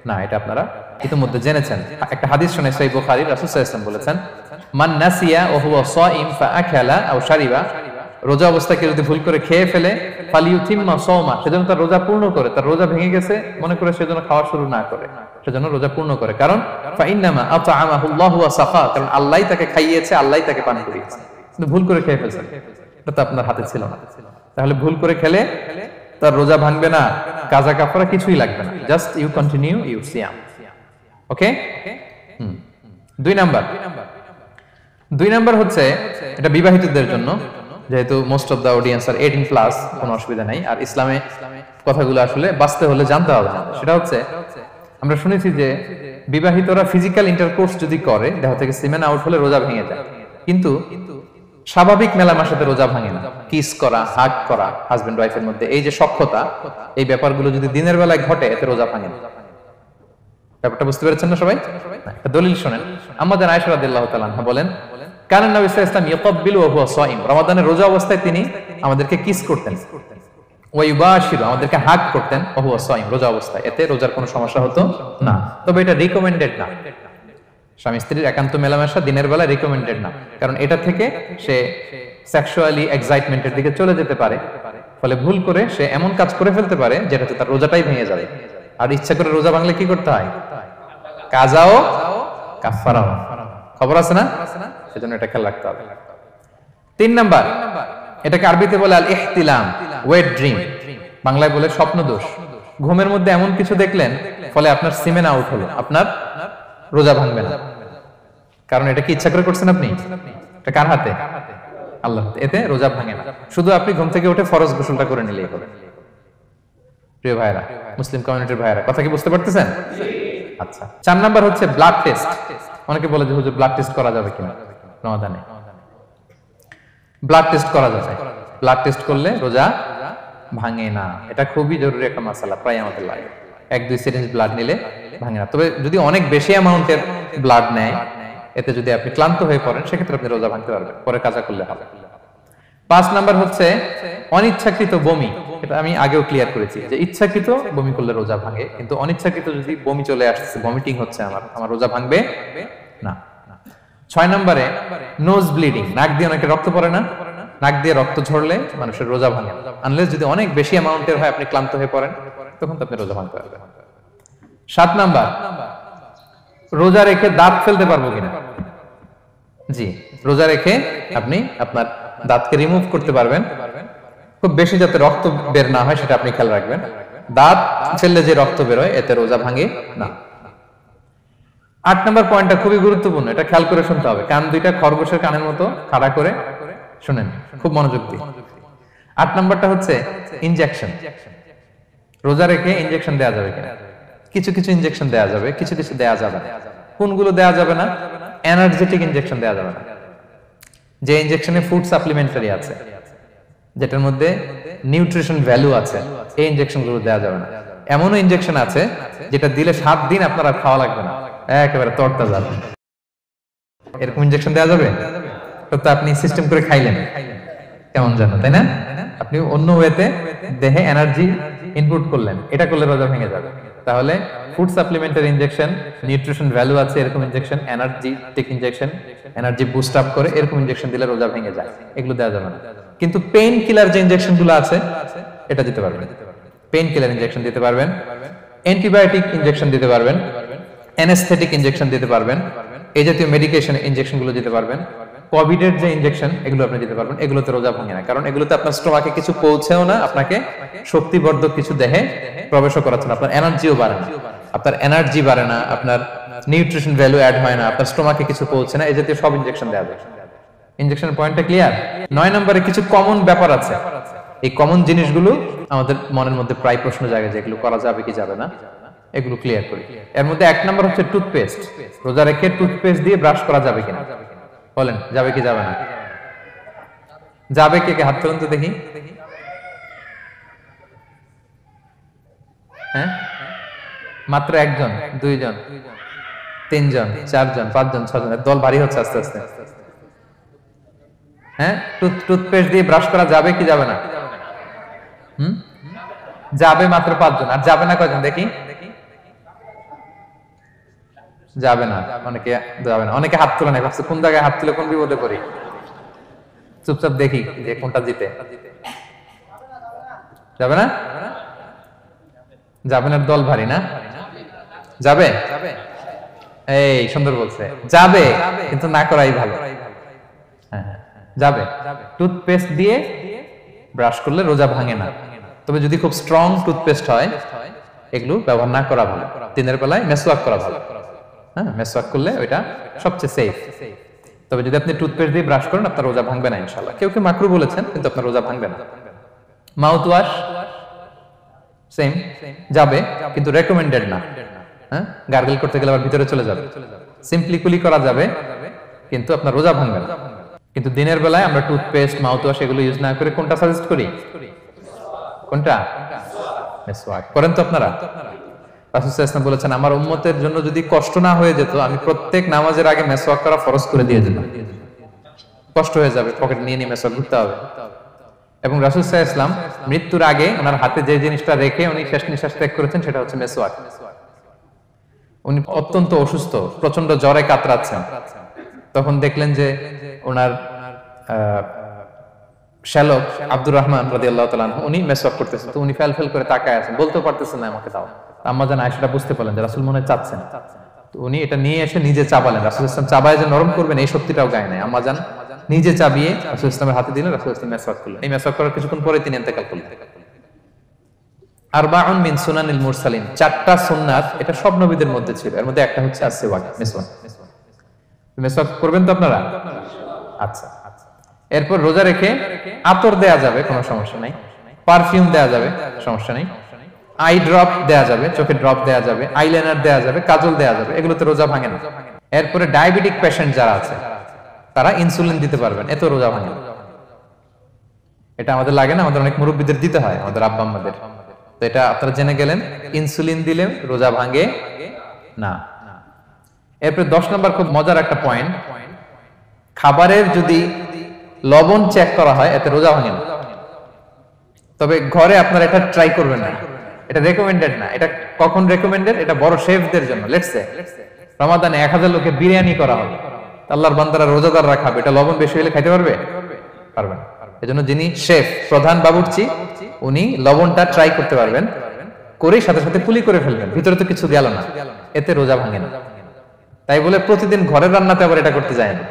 না, এটা আপনারা ইতিমধ্যে জেনেছেন। একটা হাদিস শুনে সহিহ বুখারী, রাসূল সাল্লাল্লাহু আলাইহি ওয়াসাল্লাম বলেছেন, মান নাসিয়া ওয়া হুয়া সাইম ফাআকালা আও শারিবা, রোজা অবস্থায় কেউ যদি ভুল করে খেয়ে ফেলে, ফালিউতিম্মা সাওমা, সেজন্য তার রোজা পূর্ণ করে, তার রোজা ভেঙে গেছে মনে করে সেজন্য খাওয়া শুরু না করে, সেজন্য রোজা পূর্ণ করে। কারণ ফাইন্নামা আতআমাহুল্লাহু ওয়া সাকা, কারণ আল্লাহই তাকে খাইয়েছে, আল্লাহই তাকে পান করিয়েছে, কিন্তু ভুল করে খেয়ে ফেলছেন, এটা তো আপনার হাতে ছিল না। তাহলে ভুল করে খেলে তার রোজা ভাঙবে না, কাজা কাফারা কিছুই লাগবে না, জাস্ট ইউ কন্টিনিউ ইউর সিয়াম। ওকে। 2 নাম্বার হচ্ছে এটা বিবাহিতদের জন্য, যেহেতু most of the audience are 18+, কোনো অসুবিধা নাই। আর ইসলামে কথাগুলো আসলে বাঁচতে হলে জানতে হবে না। সেটা হচ্ছে আমরা শুনেছি যে বিবাহিতরা ফিজিক্যাল ইন্টারকোর্স যদি করে, দেহ থেকে সিমেন আউট হলে রোজা ভেঙে যায়, কিন্তু স্বাভাবিক মেলামেশাতে রোজা ভাঙে না। কিস করা, হাগ করা হাজবেন্ড ওয়াইফের মধ্যে, এই যে সখ্যতা, এই ব্যাপারগুলো যদি দিনের বেলায় ঘটে এতে রোজা ভাঙে না। ব্যাপারটা বুঝতে পেরেছেন না সবাই? একটা দলিল শুনেন। আমাদের আয়েশা রাদিয়াল্লাহু তাআলা আনহা বলেন, কানা নবী সাল্লাল্লাহু আলাইহি ওয়াসাল্লাম ইয়াকাব্বিলু ওয়া হুয়া সাইম, রমাদানের রোজা অবস্থায় তিনি আমাদেরকে কিস করতেন, ওয়া ইউবাশিরু, আমাদেরকে হাগ করতেন, ওয়া হুয়া সাইম, রোজা অবস্থায়, এতে রোজার কোনো সমস্যা হতো না। তবে এটা রিকমেন্ডেড না, স্বামী স্ত্রীর একান্ত মেলামেশা দিনের বেলা রিকমেন্ডেড না, কারণ এটা থেকে সে সেক্সুয়ালি এক্সাইটমেন্টের দিকে চলে যেতে পারে, ফলে ভুল করে সে এমন কাজ করে ফেলতে পারে যেটাতে তার রোজাটাই ভেঙে যাবে। আর ইচ্ছা করে রোজা ভাঙলে কি করতে হয়? কাজাও কাফারাও, খবর আছে না? সেজন্য এটা খেয়াল রাখতে হবে। 3 নাম্বার, এটাকে আরবিতে বলে আল ইহতিলাম, ওয়েট ড্রিম, বাংলায় বলে স্বপ্ন দোষ। ঘুমের মধ্যে এমন কিছু দেখলেন ফলে আপনার সিমেন আউট হলো, আপনার রোজা ভাঙবে না, কারণ এটা কি ইচ্ছা করে করছেন আপনি? এটা কার হাতে? আল্লাহর হাতে। এতে রোজা ভাঙে না, শুধু আপনি ঘুম থেকে উঠে ফরজ গোসলটা করে নিলেই হবে। প্রিয় ভাইরা, মুসলিম কমিউনিটির ভাইরা, কথা কি বুঝতে পারতেছেন? আচ্ছা। 4 নাম্বার হচ্ছে ব্লাড টেস্ট। অনেকে বলে যে হুজুর ব্লাড টেস্ট করা যাবে কিনা রমাদানে? ব্লাড টেস্ট করা যাবে। ব্লাড টেস্ট করলে রোজা ভাঙে না, এটা খুবই জরুরি একটা মাসালা, প্রায় আমাদের লাগে। 1-2 সিরিঞ্জ ব্লাড নিলে ভাঙে না। তবে যদি অনেক বেশি অ্যামাউন্টের ব্লাড নেয়, এতে যদি আপনি ক্লান্ত হয়ে পড়েন, সেক্ষেত্রে আপনি রোজা ভাঙতে পারবেন, পরে কাজা করলে হবে। 5 নাম্বার হচ্ছে অনিচ্ছাকৃত বমি। এটা আমি আগেও ক্লিয়ার করেছি যে ইচ্ছাকৃত বমি করলে রোজা ভাঙে, কিন্তু অনিচ্ছাকৃত যদি বমি চলে আসছে, ভমিটিং হচ্ছে, আমার রোজা ভাঙবে না। 6 নম্বরে নোজ ব্লিডিং, নাক দিয়ে অনেকে রক্ত পড়ে না, নাক দিয়ে রক্ত ঝরলে মানুষের রোজা ভাঙে না, আনলেস যদি অনেক বেশি অ্যামাউন্টের হয়, আপনি ক্লান্ত হয়ে পড়েন, তখন তো আপনি রোজা ভাঙতে পারবেন। 7 নাম্বার, রোজা রেখে দাঁত ফেলতে পারবো কিনা? জি, রোজা রেখে আপনি আপনার দাঁতকে রিমুভ করতে পারবেন, খুব বেশি যাতে রক্ত বের না হয় সেটা আপনি খেয়াল রাখবেন। দাঁত ফেললে যে রক্ত বের হয় এতে রোজা ভাঙে না। 8 নম্বর পয়েন্টটা খুবই গুরুত্বপূর্ণ, এটা খেয়াল করে শুনতে হবে। কান দুইটা খরগোশের কানের মতো খাড়া করে শুনেন, খুব মনোযোগ দিয়ে। 8 নম্বরটা হচ্ছে ইনজেকশন। রোজা রেখে ইনজেকশন দেওয়া যাবে কিনা? কিছু কিছু ইনজেকশন দেওয়া যাবে, কিছু কিছু দেওয়া যাবে না। কোনগুলো দেওয়া যাবে না? এনার্জেটিক ইনজেকশন দেওয়া যাবে না। যে ইনজেকশনে ফুড সাপ্লিমেন্টারি আছে, যেটার মধ্যে নিউট্রিশন ভ্যালু আছে, এই ইনজেকশনগুলো দেওয়া যাবে না। এমনও ইনজেকশন আছে যেটা দিলে 7 দিন আপনার আর খাওয়া লাগবে না, একেবারে তরতাজা। এরকম ইনজেকশন দেওয়া যাবে? তো আপনি সিস্টেম করে খাইলেন কেমন জানো, তাই না? আপনি অন্য ওয়েতে দেহে এনার্জি ইনপুট করলেন, এটা করলে রোজা ভেঙে যাবে। তাহলে food supplementary injection, nutrition value আছে এরকম injection, energetic injection, energy boost up করে এরকম ইনজেকশন দিলে রোজা ভেঙে যায়, এগুলো দেওয়া যাবে না। কিন্তু পেইন কিলার যে ইনজেকশন গুলো আছে এটা দিতে পারবেন। পেইন কিলার ইনজেকশন দিতে পারবেন, অ্যান্টিবায়োটিক ইনজেকশন দিতে পারবেন, অ্যানেস্থেটিক ইনজেকশন দিতে পারবেন, এই জাতীয় মেডিকেশন ইনজেকশন গুলো দিতে পারবেন। কোভিড এর যে ইনজেকশন এগুলো আপনি দিতে পারবেন, এগুলোতে রোজা ভাঙে না, কারণ এগুলোতে আপনার স্টোমাকে কিছু পৌঁছেও না, আপনাকে শক্তিবর্ধক কিছু দেহে প্রবেশও করাচ্ছে না, আপনার এনার্জিও বাড়ে না, আপনার এনার্জি বাড়ে না, আপনার নিউট্রিশন ভ্যালু অ্যাড হয় না, আপনার স্টোমাকে কিছু পৌঁছে না, এই জাতীয় সব ইনজেকশন দেওয়া যায়। ইনজেকশনের পয়েন্টটা ক্লিয়ার? 9 নম্বরে কিছু কমন ব্যাপার আছে এই কমন জিনিসগুলো আমাদের মনের মধ্যে প্রায় প্রশ্ন জাগে যে এগুলো করা যাবে কি যাবে না, এগুলো ক্লিয়ার করি। এর মধ্যে 1 নম্বর হচ্ছে টুথপেস্ট। রোজা রেখে টুথপেস্ট দিয়ে ব্রাশ করা যাবে কিনা, বলেন যাবে কি যাবে না? যাবে, কে কে হাত তুলুন তো দেখি। হ্যাঁ, মাত্র 1 জন, 2 জন, 3 জন, 4 জন, 5 জন, 6 জন, দল ভারী হচ্ছে আস্তে আস্তে। হ্যাঁ, টুথপেস্ট দিয়ে ব্রাশ করা যাবে কি যাবে না? যাবে মাত্র 5 জন। আর যাবে না কয়জন দেখি? যাবে না, অনেকে যাবে না। অনেকে হাত তুলে না, ভাবছে কোন জায়গায় হাত তুলে কোন বিপদে পড়ি। চুপচাপ দেখি যে কোনটা জিতে। যাবে না? যাবে না, দল ভারী না? যাবে? এই সুন্দর বলছে, যাবে, কিন্তু না করাই ভালো। হ্যাঁ, যাবে। টুথপেস্ট দিয়ে ব্রাশ করলে রোজা ভাঙে না, তবে যদি খুব স্ট্রং টুথপেস্ট হয় এগুলো ব্যবহার না করা ভালো। দিনের বেলায় মেসওয়াক করা ভালো। হ্যাঁ, মেসওয়াক করলে ওইটা সবচেয়ে সেফ। তবে যদি আপনি টুথপেস্ট দিয়ে ব্রাশ করেন আপনার রোজা ভাঙবে না ইনশাআল্লাহ। কেউ কেউ মাকরু বলেছেন, কিন্তু আপনার রোজা ভাঙবে না। মাউথ ওয়াশ সেম, যাবে, কিন্তু রেকমেন্ডেড না। হ্যাঁ, গার্গল করতে গেলে আবার ভিতরে চলে যাবে। সিম্পলি কুলি করা যাবে, কিন্তু আপনার রোজা ভাঙবে না। কিন্তু দিনের বেলায় আমরা টুথপেস্ট, মাউথ ওয়াশ এগুলো ইউজ না করে কোনটা সাজেস্ট করি? কোনটা? মেসওয়াক করেন তো আপনারা? রাসূল সাল্লাল্লাহু আলাইহি ওয়াসাল্লাম বলেছেন, আমার উম্মতের জন্য যদি কষ্ট না হয়ে যেত আমি প্রত্যেক নামাজের আগে মেসওয়াক করা ফরজ করে দিয়ে যেতাম। কষ্ট হয়ে যাবে, পকেট নিয়ে নিয়ে মেসওয়াক করতে হবে। এবং রাসূল সাল্লাল্লাহু আলাইহি ওয়াসাল্লাম মৃত্যুর আগে ওনার হাতে যে জিনিসটা রেখে উনি শেষ নিঃশ্বাস ত্যাগ করেছেন সেটা হচ্ছে মেসওয়াক। উনি অত্যন্ত অসুস্থ, প্রচন্ড জ্বরে কাতরাচ্ছেন। তখন দেখলেন যে ওনার শ্যালক আব্দুর রহমান রাদিয়াল্লাহু তাআলা আনহু উনি মেসওয়াক করতেছেন। তো উনি ফেল করে তাকায় আছেন, বলতে পারতেছেন না আমাকে দাও। আম্মা জান আয়েশা বুঝতে পারলেন যে রাসূল মনে হয় চাচ্ছেন। তো উনি এটা নিয়ে এসে নিজে চাবালেন। রাসূল সাল্লাল্লাহু আলাইহি ওয়াসাল্লাম চাবায় যে নরম করবেন এই শক্তিটাও গায়ে নাই। আম্মা জান নিজে চাবিয়ে রাসূল সাল্লাল্লাহু আলাইহি ওয়াসাল্লামের হাতে দিলেন, রাসূল সাল্লাল্লাহু আলাইহি ওয়াসাল্লাম মেসওয়াক করলেন। এই মেসওয়াক করার কিছুক্ষণ পরে তিনি ইন্তেকাল করলেন। আরবাউন মিন সুনানিল মুরসালিন, 4টা সুন্নাত, এটা সব নবীদের মধ্যে ছিল। এর মধ্যে একটা হচ্ছে আসওয়াক, মেসওয়াক। মেসওয়াক করবেন তো আপনারা? আচ্ছা। এরপর রোজা রেখে আতর দেয়া যাবে, কোনো সমস্যা নাই। পারফিউম দেয়া যাবে, সমস্যা নেই। আই ড্রপ দেয়া যাবে, চোখে ড্রপ দেয়া যাবে, আইলাইনার দেয়া যাবে, কাজল দেয়া যাবে, এগুলোতে রোজা ভাঙে না। এরপরে ডায়াবেটিক পেশেন্ট যারা আছে তারা ইনসুলিন দিতে পারবেন, এত রোজা ভাঙে না। এটা আমাদের লাগে না, আমাদের অনেক মুরব্বীদের দিতে হয়, আমাদের আব্বা আম্মাদের। তো এটা আপনারা জেনে গেলেন, ইনসুলিন দিলে রোজা ভাঙে না। এরপরে 10 নম্বর খুব মজার একটা পয়েন্ট, খাবারের যদি লবণ চেক করা হয় এতে রোজা ভাঙে না। তবে ঘরে আপনারা এটা ট্রাই করবেন না, এটা রেকমেন্ডেড না। এটা কখন রেকমেন্ডেড? এটা বড় শেফদের জন্য। লেটস সে রমাদানে 1000 লোকে বিরিয়ানি করা হবে, আল্লাহর বান্দারা রোজাদাররা খাবে, এটা লবণ বেশি হলে খাইতে পারবে? পারবে না। এজন্য যিনি শেফ, প্রধান বাবুর্চি, উনি লবণটা ট্রাই করতে পারবেন, করে সাথে সাথে কুলি করে ফেলবেন, ভিতরে তো কিছু গেল না, এতে রোজা ভাঙে না। তাই বলে প্রতিদিন ঘরের রান্নাতে আবার এটা করতে যায় না।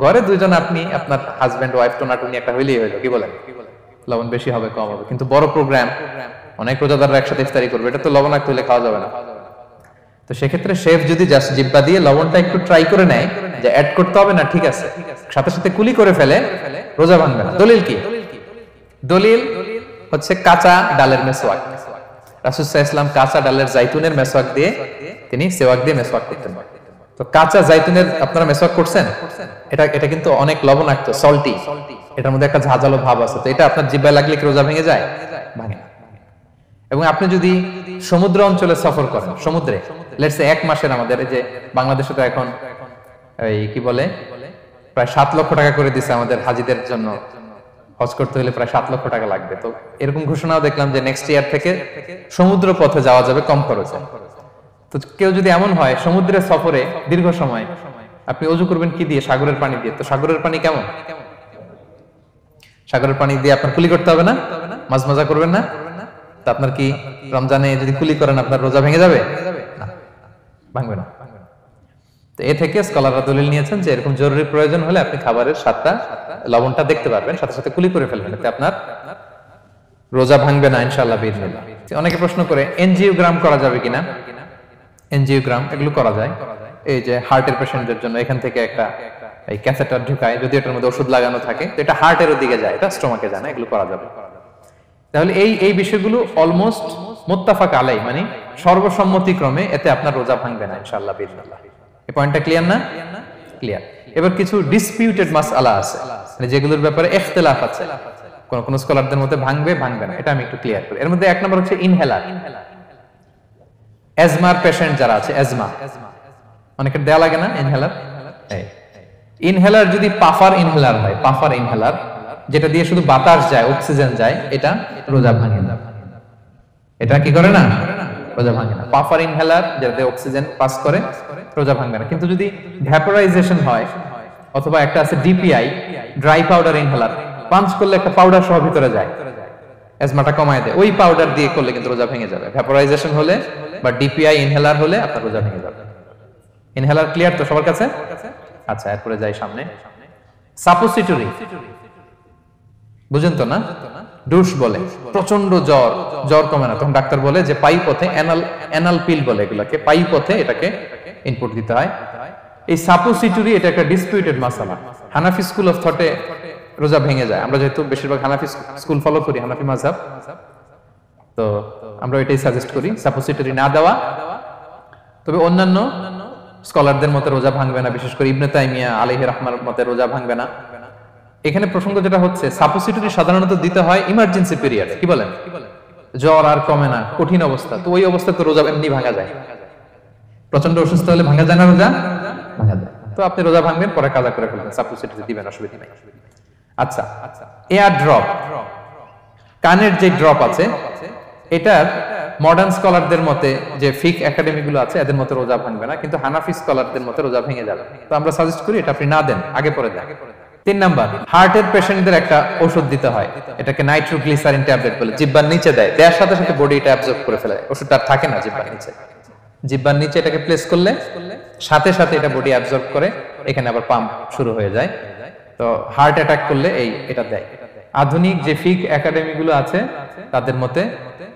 ঘরে 2 জন, আপনি আপনার হাজবেন্ড ওয়াইফ টোনাটুনি একটা হইলেই হইলো, কি বলেন? লবণ বেশি হবে কম হবে, কিন্তু বড় প্রোগ্রাম, অনেক রোজাদাররা একসাথে ইফতারি করবে, এটা তো লবণাক্ত হলে খাওয়া যাবে না। তো সেক্ষেত্রে শেফ যদি জাস্ট জিব্বা দিয়ে লবণটা একটু ট্রাই করে নেয় যে অ্যাড করতে হবে না, ঠিক আছে, সাথে সাথে কুলি করে ফেলে, রোজা ভাঙবে না। দলিল কি? দলিল হচ্ছে কাঁচা ডালের মেসওয়াক। রাসূল সাল্লাল্লাহু আলাইহি ওয়াসাল্লাম কাঁচা ডালের জাইতুনের মেসওয়াক দিয়ে তিনি সেওয়াক দিয়ে মেসওয়াক করতেন। তো কাঁচা জাইতুনের আপনারা মেসওয়াক করছেন, এটা কিন্তু অনেক লবণাক্ত, সল্টি, এটার মধ্যে একটা ঝাঁঝালো ভাব আছে। তো এটা আপনার জিহ্বায় লাগলে কি রোজা ভেঙে যায়? ভাঙে না। এবং আপনি যদি সমুদ্র অঞ্চলে সফর করেন, সমুদ্রে লেটস সে 1 মাসের, আমাদের এই যে বাংলাদেশে তো এখন এই কি বলে প্রায় 7 লক্ষ টাকা করে দিছে আমাদের হাজিদের জন্য, হজ করতে হলে প্রায় 7 লক্ষ টাকা লাগবে। তো এরকম ঘোষণাও দেখলাম যে নেক্সট ইয়ার থেকে সমুদ্র পথে যাওয়া যাবে কম খরচে। তো কেউ যদি এমন হয় সমুদ্রের সফরে দীর্ঘ সময়, আপনি ওযু করবেন কি দিয়ে? সাগরের পানি দিয়ে। তো সাগরের পানি কেমন? সাগরের পানি দিয়ে আপনার কুলি করতে হবে না, মাছ মজা করবেন না। তো আপনার কি রমজানে যদি কুলি করেন আপনার রোজা ভেঙে যাবে? না, ভাঙবে না। তো এ থেকে স্কলাররা দলিল নিয়েছেন যে এরকম জরুরি প্রয়োজন হলে আপনি খাবারের স্বাদটা, লবণটা দেখতে পারবেন, সাথে সাথে কুলি করে ফেলবেন, এতে আপনার রোজা ভাঙবে না ইনশাআল্লাহ বিইজনিল্লাহ। অনেকে প্রশ্ন করে এনজিওগ্রাম করা যাবে কিনা? এনজিওগ্রাম এগুলো করা যায়। এই যে হার্টের পেশেন্টদের জন্য এখান থেকে একটা এই ক্যাথেটার ঢুকায়, যদি এটার মধ্যে ওষুধ লাগানো থাকে, তো এটা হার্টের দিকে যায়, এটা স্টোমাকে যায় না, এগুলো করা যাবে। তাহলে এই এই বিষয়গুলো অলমোস্ট মুত্তাফাক আলাই, মানে সর্বসম্মতিক্রমে এতে আপনার রোজা ভাঙবে না ইনশাআল্লাহ বিইজনিল্লাহ। এই পয়েন্টটা ক্লিয়ার না? ক্লিয়ার। এবার কিছু ডিসপিউটেড মাসআলা আছে, মানে যেগুলোর ব্যাপারে ইখতিলাফ আছে, কোন কোন স্কলারদের মধ্যে ভাঙবে ভাঙবে না, এটা আমি একটু ক্লিয়ার করি। এর মধ্যে এক নম্বর হচ্ছে ইনহেলার। অ্যাজমার পেশেন্ট যারা আছে, অ্যাজমা অনেকের দেয়া লাগে না ইনহেলার। ইনহেলার যদি পাফার ইনহেলার হয়, পাফার ইনহেলার যেটা দিয়ে শুধু বাতাস যায়, অক্সিজেন যায়, এটা রোজা ভাঙে না। এটা কি করে না? রোজা ভাঙে না। পাফার ইনহেলার যেটাতে অক্সিজেন পাস করে, রোজা ভাঙবে না। কিন্তু যদি ভ্যাপোরাইজেশন হয়, অথবা একটা আছে DPI, dry powder inhaler, punch করলে একটা পাউডার সহ ভিতরে যায়, অ্যাজমাটা কমায় দেয়, ওই পাউডার দিয়ে করলে কিন্তু রোজা ভেঙে যাবে। ভ্যাপোরাইজেশন হলে বা ডিপিআই ইনহেলার হলে আপনার রোজা ভেঙে যাবে। ইনহেলার ক্লিয়ার তো সবার কাছে? আচ্ছা, এরপরে যাই সামনে। সাপোসিটরি বুঝেন তো না? ডুশ বলে, প্রচন্ড জ্বর, জ্বর কমে না, তখন ডাক্তার বলে যে পাই পথে, অ্যানাল পিল বলে এগুলাকে, পাই পথে এটাকে ইনপুট দিতে হয়। এই সাপোসিটরি এটা একটা ডিসপিউটেড মাসালা। হানাফি স্কুল অফ থটে রোজা ভেঙে যায়। আমরা যেহেতু বেশিরভাগ হানাফি স্কুল ফলো করি, হানাফি মাযহাব, তো আমরা এটাই সাজেস্ট করি সাপোসিটরি না দেওয়া। তবে অন্যান্য স্কলারদের মতে রোজা ভাঙবে না, বিশেষ করে ইবনে তাইমিয়া আলাইহি রাহমার মতে রোজা ভাঙবে না। এখানে প্রসঙ্গ যেটা হচ্ছে, সাপোসিটরি সাধারণত দিতে হয় ইমার্জেন্সি পিরিয়ডে। কি বলেন? জ্বর আর কমে না, কঠিন অবস্থা, তো ওই অবস্থায় তো রোজা এমনি ভাঙা যায়। প্রচন্ড অসুস্থ হলে ভাঙা যায় না রোজা? ভাঙা যায়। তো আপনি রোজা ভাঙবেন, পরে কাজা করে ফেলবেন, সাপোসিটরি দিবেন, অসুবিধা নাই। আচ্ছা, এয়ার ড্রপ, কানের যে ড্রপ আছে, এটার মডার্ন স্কলারদের মতে, যে ফিক একাডেমি গুলো আছে, এদের মতে রোজা ভাঙবে না, কিন্তু হানাফি স্কলারদের মতে রোজা ভেঙে যাবে। তো আমরা সাজেস্ট করি এটা আপনি না দেন, আগে পরে দেন। 3 নাম্বার, হার্টের পেশেন্টদের একটা ওষুধ দিতে হয়, এটাকে নাইট্রোগ্লিসারিন ট্যাবলেট বলে, জিহ্বার নিচে দেয়, দেওয়ার সাথে সাথে বডি এটা অ্যাবজর্ব করে ফেলে, ওষুধটা আর থাকে না জিহ্বার নিচে। জিহ্বার নিচে এটাকে প্লেস করলে সাথে সাথে এটা বডি অ্যাবজর্ব করে, এখানে আবার পাম্প শুরু হয়ে যায়। তো হার্ট অ্যাটাক করলে এটা দেয়। আধুনিক যে ফিক একাডেমি গুলো আছে, তাদের মতে